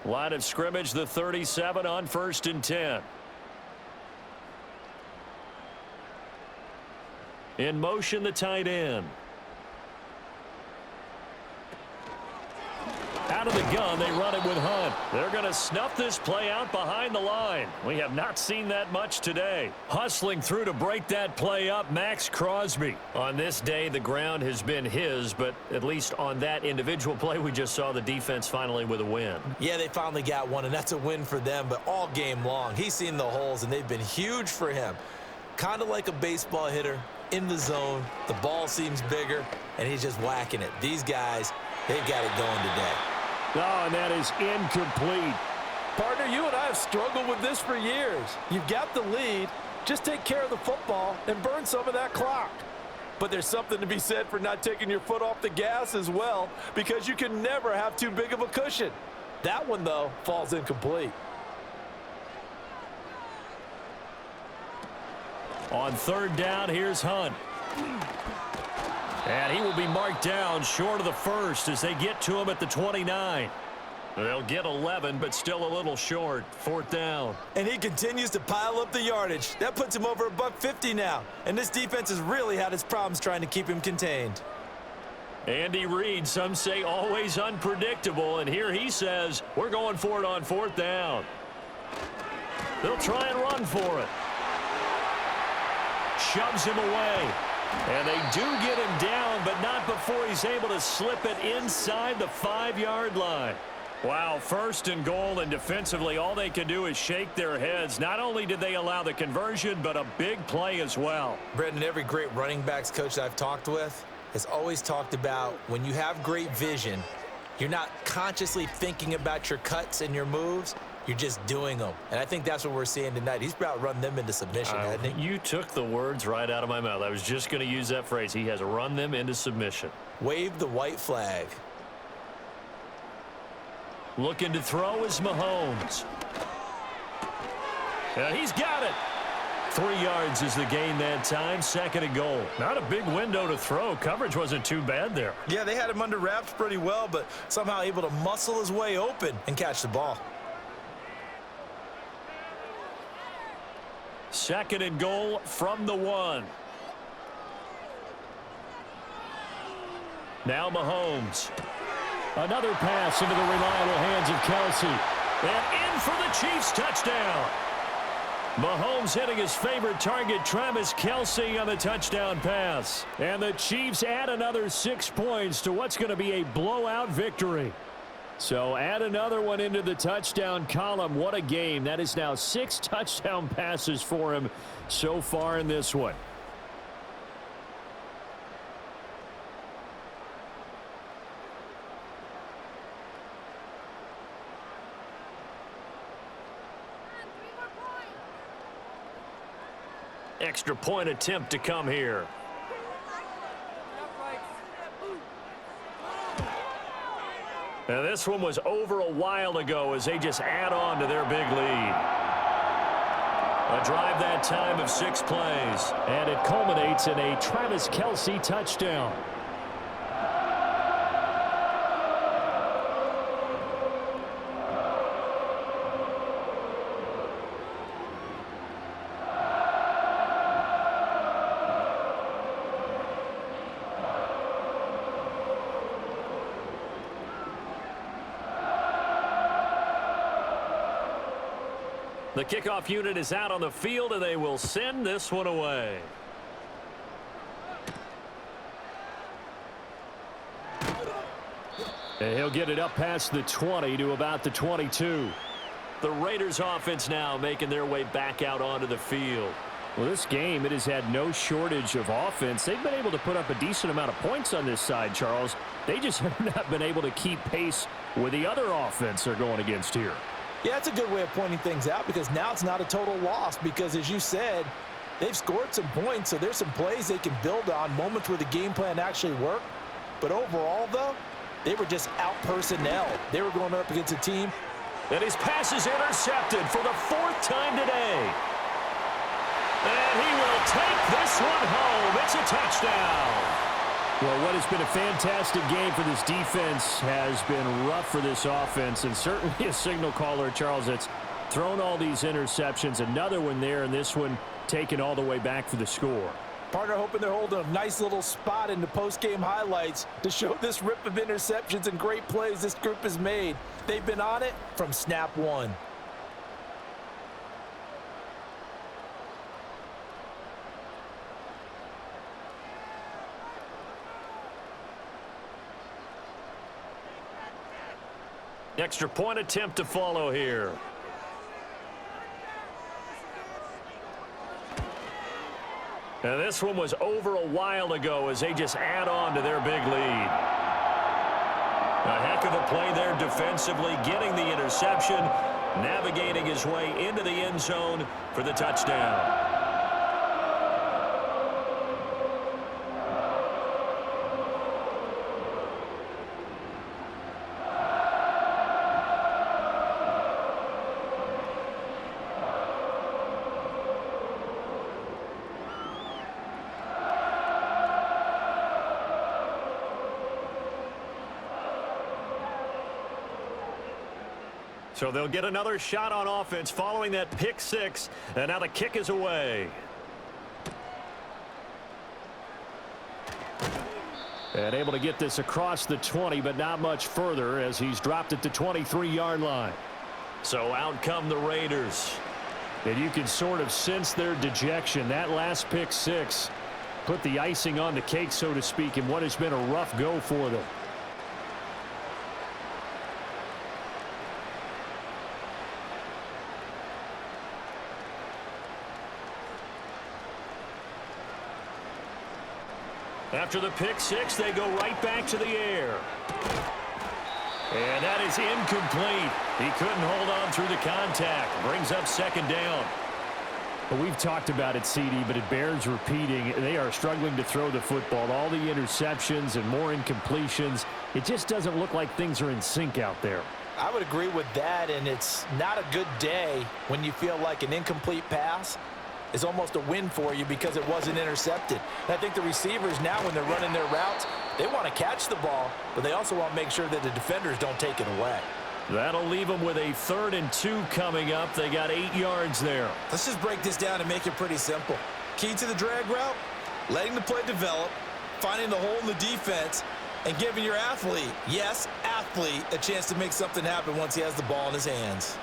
Line of scrimmage, the 37 on 1st and 10. In motion, the tight end. Out of the gun, they run it with Hunt. They're going to snuff this play out behind the line. We have not seen that much today. Hustling through to break that play up, Max Crosby. On this day, the ground has been his, but at least on that individual play, we just saw the defense finally with a win. Yeah, they finally got one, and that's a win for them, but all game long, he's seen the holes, and they've been huge for him. Kind of like a baseball hitter in the zone. The ball seems bigger, and he's just whacking it. These guys, they've got it going today. Oh, and that is incomplete. Partner, you and I have struggled with this for years. You've got the lead. Just take care of the football and burn some of that clock. But there's something to be said for not taking your foot off the gas as well, because you can never have too big of a cushion. That one, though, falls incomplete. On 3rd down, here's Hunt. And he will be marked down short of the first as they get to him at the 29. They'll get 11, but still a little short. 4th down. And he continues to pile up the yardage. That puts him over $150 now. And this defense has really had its problems trying to keep him contained. Andy Reid, some say always unpredictable, and here he says, we're going for it on 4th down. They'll try and run for it. Shoves him away. And they do get him down, but not before he's able to slip it inside the 5-yard line. Wow, 1st and goal, and defensively all they can do is shake their heads. Not only did they allow the conversion, but a big play as well. Brendan, every great running backs coach that I've talked with has always talked about when you have great vision, you're not consciously thinking about your cuts and your moves. You're just doing them. And I think that's what we're seeing tonight. He's about run them into submission, hasn't he? You took the words right out of my mouth. I was just going to use that phrase. He has run them into submission. Wave the white flag. Looking to throw is Mahomes. And he's got it. 3 yards is the gain that time. 2nd and goal. Not a big window to throw. Coverage wasn't too bad there. Yeah, they had him under wraps pretty well, but somehow able to muscle his way open and catch the ball. 2nd and goal from the 1. Now Mahomes. Another pass into the reliable hands of Kelsey. And in for the Chiefs touchdown. Mahomes hitting his favorite target, Travis Kelsey, on the touchdown pass. And the Chiefs add another 6 points to what's going to be a blowout victory. So add another one into the touchdown column. What a game. That is now 6 touchdown passes for him so far in this one. Extra point attempt to come here. Now this one was over a while ago as they just add on to their big lead. A drive that time of 6 plays. And it culminates in a Travis Kelsey touchdown. The kickoff unit is out on the field, and they will send this one away. And he'll get it up past the 20 to about the 22. The Raiders offense now making their way back out onto the field. Well, this game, it has had no shortage of offense. They've been able to put up a decent amount of points on this side, Charles. They just have not been able to keep pace with the other offense they're going against here. Yeah, that's a good way of pointing things out because now it's not a total loss because, as you said, they've scored some points, so there's some plays they can build on, moments where the game plan actually worked. But overall, though, they were just out-personnel. They were going up against a team. And his pass is intercepted for the 4th time today. And he will take this one home. It's a touchdown. Well, what has been a fantastic game for this defense has been rough for this offense, and certainly a signal caller, Charles, that's thrown all these interceptions. Another one there, and this one taken all the way back for the score. Partner hoping they're holding a nice little spot in the post-game highlights to show this rip of interceptions and great plays this group has made. They've been on it from snap one. Extra point attempt to follow here. And this one was over a while ago as they just add on to their big lead. A heck of a play there defensively, getting the interception, navigating his way into the end zone for the touchdown. So they'll get another shot on offense following that pick six, and now the kick is away. And able to get this across the 20, but not much further as he's dropped it to 23-yard line. So out come the Raiders. And you can sort of sense their dejection. That last pick six put the icing on the cake, so to speak, in what has been a rough go for them. After the pick six, they go right back to the air. And that is incomplete. He couldn't hold on through the contact. Brings up 2nd down. Well, we've talked about it, CD, but it bears repeating. They are struggling to throw the football. All the interceptions and more incompletions. It just doesn't look like things are in sync out there. I would agree with that, and it's not a good day when you feel like an incomplete pass is almost a win for you because it wasn't intercepted. And I think the receivers now, when they're running their routes, they want to catch the ball, but they also want to make sure that the defenders don't take it away. That'll leave them with a 3rd and 2 coming up. They got 8 yards there. Let's just break this down and make it pretty simple. Key to the drag route, letting the play develop, finding the hole in the defense, and giving your athlete, yes, athlete, a chance to make something happen once he has the ball in his hands.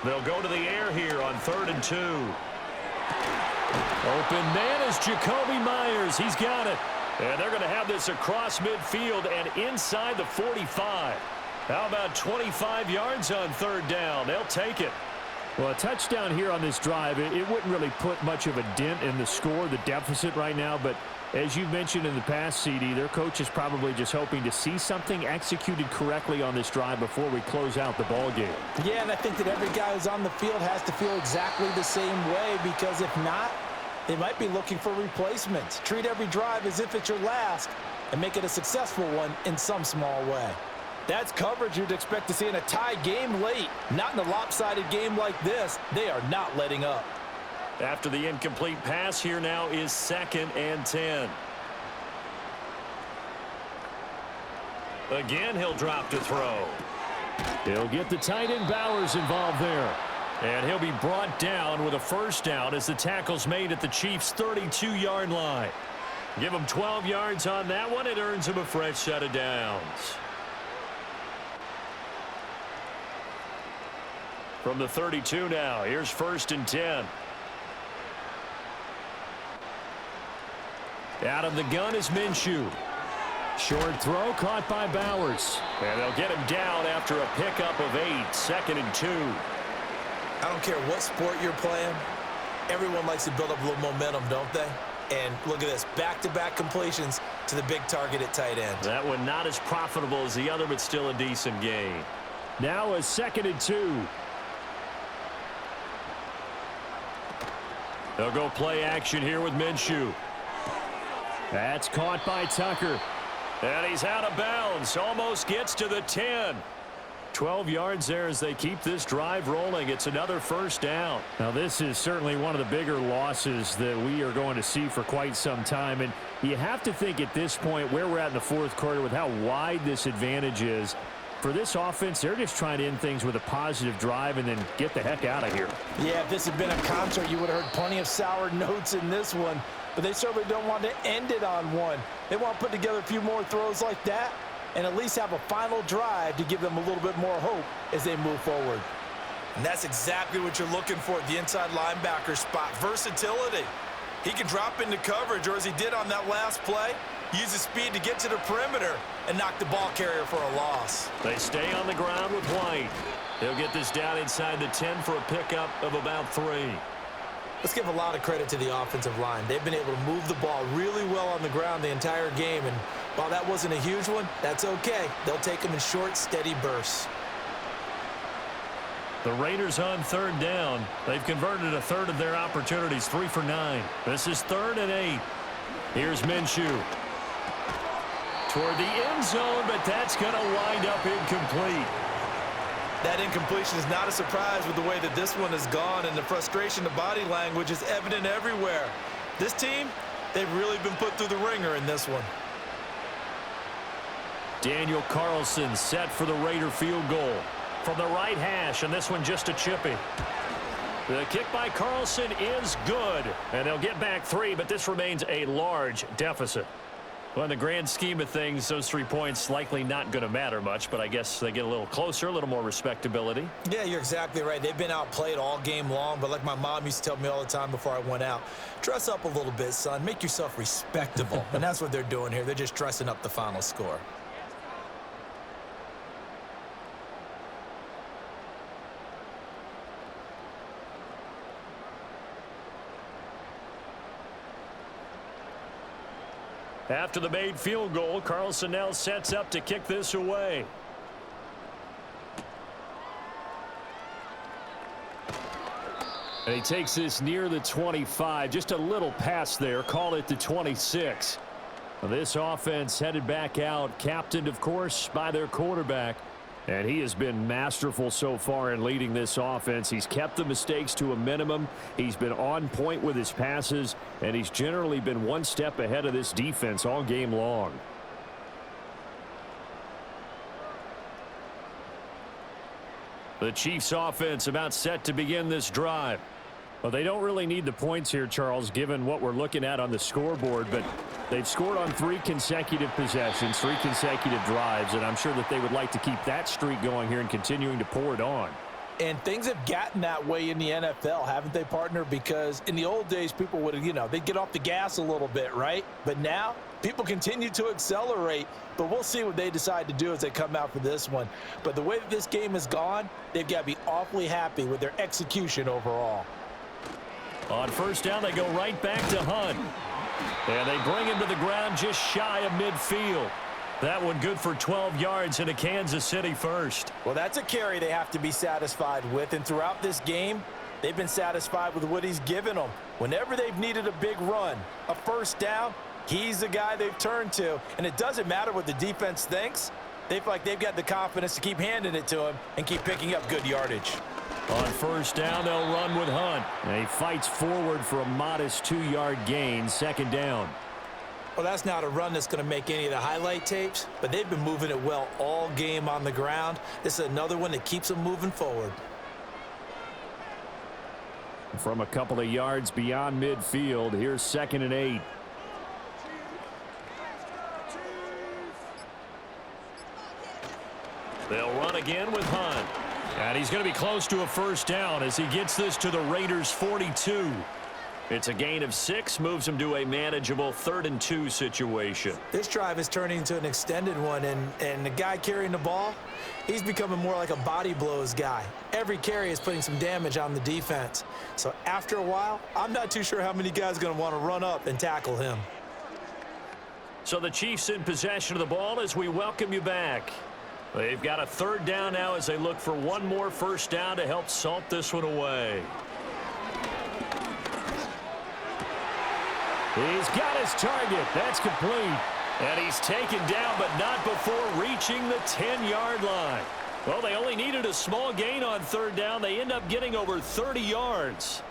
They'll go to the air here on 3rd and 2. Open man is Jacoby Myers. He's got it. And they're going to have this across midfield and inside the 45. How about 25 yards on 3rd down? They'll take it. Well, a touchdown here on this drive, it wouldn't really put much of a dent in the score, the deficit right now, but as you've mentioned in the past, CD, their coach is probably just hoping to see something executed correctly on this drive before we close out the ball game. Yeah, and I think that every guy who's on the field has to feel exactly the same way because if not, they might be looking for replacements. Treat every drive as if it's your last and make it a successful one in some small way. That's coverage you'd expect to see in a tie game late. Not in a lopsided game like this. They are not letting up. After the incomplete pass, here now is 2nd and 10. Again, he'll drop to throw. He'll get the tight end Bowers involved there. And he'll be brought down with a 1st down as the tackle's made at the Chiefs' 32-yard line. Give him 12 yards on that one. It earns him a fresh set of downs. From the 32 now, here's 1st and 10. Out of the gun is Minshew. Short throw caught by Bowers. And they'll get him down after a pickup of 8, 2nd and 2. I don't care what sport you're playing. everyone likes to build up a little momentum, don't they? And look at this, back-to-back completions to the big target at tight end. That one not as profitable as the other, but still a decent gain. Now a 2nd and 2. They'll go play action here with Minshew. That's caught by Tucker. And he's out of bounds. Almost gets to the 10. 12 yards there as they keep this drive rolling. It's another first down. Now, this is certainly one of the bigger losses that we are going to see for quite some time. And you have to think at this point where we're at in the fourth quarter with how wide this advantage is. For this offense, they're just trying to end things with a positive drive and then get the heck out of here. Yeah, if this had been a concert, you would have heard plenty of sour notes in this one. But they certainly don't want to end it on one. They want to put together a few more throws like that and at least have a final drive to give them a little bit more hope as they move forward. And that's exactly what you're looking for at the inside linebacker spot. Versatility. He can drop into coverage, or as he did on that last play, use his speed to get to the perimeter and knock the ball carrier for a loss. They stay on the ground with White. He'll get this down inside the 10 for a pickup of about 3. Let's give a lot of credit to the offensive line. They've been able to move the ball really well on the ground the entire game, and while that wasn't a huge one, that's okay. They'll take them in short, steady bursts. The Raiders on 3rd down. They've converted a third of their opportunities, 3 for 9. This is 3rd and 8. Here's Minshew. Toward the end zone, but that's going to wind up incomplete. That incompletion is not a surprise with the way that this one has gone, and the frustration, the body language is evident everywhere. This team, they've really been put through the ringer in this one. Daniel Carlson set for the Raider field goal from the right hash, and this one just a chippy. The kick by Carlson is good, and they'll get back 3, but this remains a large deficit. Well, in the grand scheme of things, those 3 points likely not going to matter much, but I guess they get a little closer, a little more respectability. Yeah, you're exactly right. They've been outplayed all game long, but like my mom used to tell me all the time before I went out, dress up a little bit, son. Make yourself respectable. And that's what they're doing here. They're just dressing up the final score. After the made field goal, Carlson now sets up to kick this away. And he takes this near the 25. Just a little pass there. Call it the 26. This offense headed back out, captained, of course, by their quarterback. And he has been masterful so far in leading this offense. He's kept the mistakes to a minimum. He's been on point with his passes, and he's generally been one step ahead of this defense all game long. The Chiefs offense about set to begin this drive. Well, they don't really need the points here, Charles, given what we're looking at on the scoreboard, but they've scored on 3 consecutive possessions, 3 consecutive drives, and I'm sure that they would like to keep that streak going here and continuing to pour it on. And things have gotten that way in the NFL, haven't they, partner? Because in the old days, people would, they'd get off the gas a little bit, right? But now, people continue to accelerate, but we'll see what they decide to do as they come out for this one. But the way that this game has gone, they've got to be awfully happy with their execution overall. On first down, they go right back to Hunt. And they bring him to the ground just shy of midfield. That one good for 12 yards into Kansas City first. Well, that's a carry they have to be satisfied with. And throughout this game, they've been satisfied with what he's given them. Whenever they've needed a big run, a first down, he's the guy they've turned to. And it doesn't matter what the defense thinks. They feel like they've got the confidence to keep handing it to him and keep picking up good yardage. On first down, they'll run with Hunt. And he fights forward for a modest 2-yard gain, second down. Well, that's not a run that's going to make any of the highlight tapes, but they've been moving it well all game on the ground. This is another one that keeps them moving forward. From a couple of yards beyond midfield, here's 2nd and 8. They'll run again with Hunt. And he's going to be close to a first down as he gets this to the Raiders' 42. It's a gain of 6, moves them to a manageable 3rd and 2 situation. This drive is turning into an extended one, and the guy carrying the ball, he's becoming more like a body blows guy. Every carry is putting some damage on the defense. So after a while, I'm not too sure how many guys are going to want to run up and tackle him. So the Chiefs in possession of the ball as we welcome you back. They've got a 3rd down now as they look for one more first down to help salt this one away. He's got his target. That's complete. And he's taken down, but not before reaching the 10-yard line. Well, they only needed a small gain on 3rd down. They end up getting over 30 yards.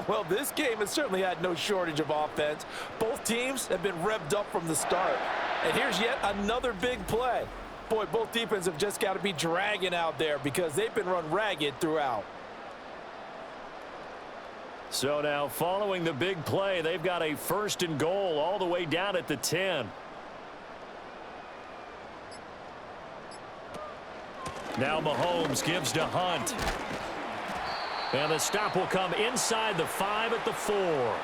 Well, this game has certainly had no shortage of offense. Both teams have been revved up from the start. And here's yet another big play. Boy, both defenses have just got to be dragging out there because they've been run ragged throughout. So now following the big play, they've got a 1st and goal all the way down at the 10. Now Mahomes gives to Hunt. And the stop will come inside the 5 at the 4.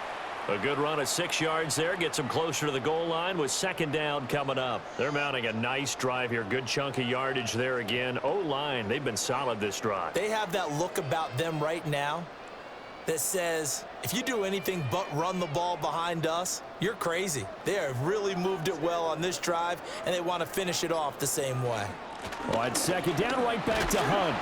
A good run of 6 yards there. Gets them closer to the goal line with 2nd down coming up. They're mounting a nice drive here. Good chunk of yardage there again. O-line, they've been solid this drive. They have that look about them right now that says, if you do anything but run the ball behind us, you're crazy. They have really moved it well on this drive, and they want to finish it off the same way. On 2nd down, right back to Hunt.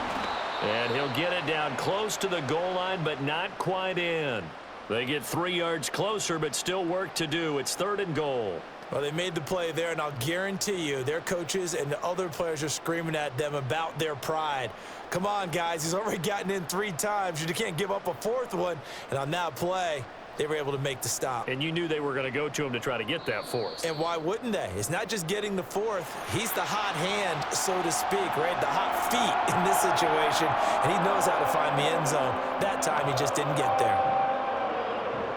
And he'll get it down close to the goal line, but not quite in. They get 3 yards closer, but still work to do. It's 3rd and goal. Well, they made the play there, and I'll guarantee you their coaches and the other players are screaming at them about their pride. Come on, guys. He's already gotten in 3 times. You can't give up a 4th one. And on that play, they were able to make the stop. And you knew they were going to go to him to try to get that 4th. And why wouldn't they? It's not just getting the 4th. He's the hot hand, so to speak, right? The hot feet in this situation. And he knows how to find the end zone. That time, he just didn't get there.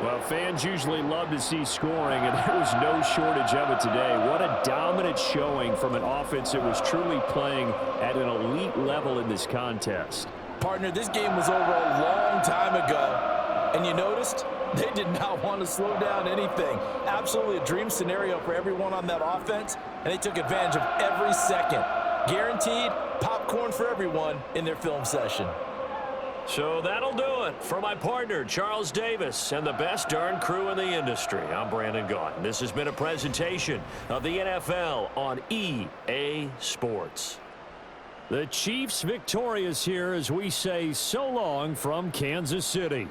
Well, fans usually love to see scoring, and there was no shortage of it today. What a dominant showing from an offense that was truly playing at an elite level in this contest. Partner, this game was over a long time ago, and you noticed they did not want to slow down anything. Absolutely a dream scenario for everyone on that offense, and they took advantage of every second. Guaranteed popcorn for everyone in their film session. So that'll do it for my partner, Charles Davis, and the best darn crew in the industry. I'm Brandon Gaughan. This has been a presentation of the NFL on EA Sports. The Chiefs victorious here as we say so long from Kansas City.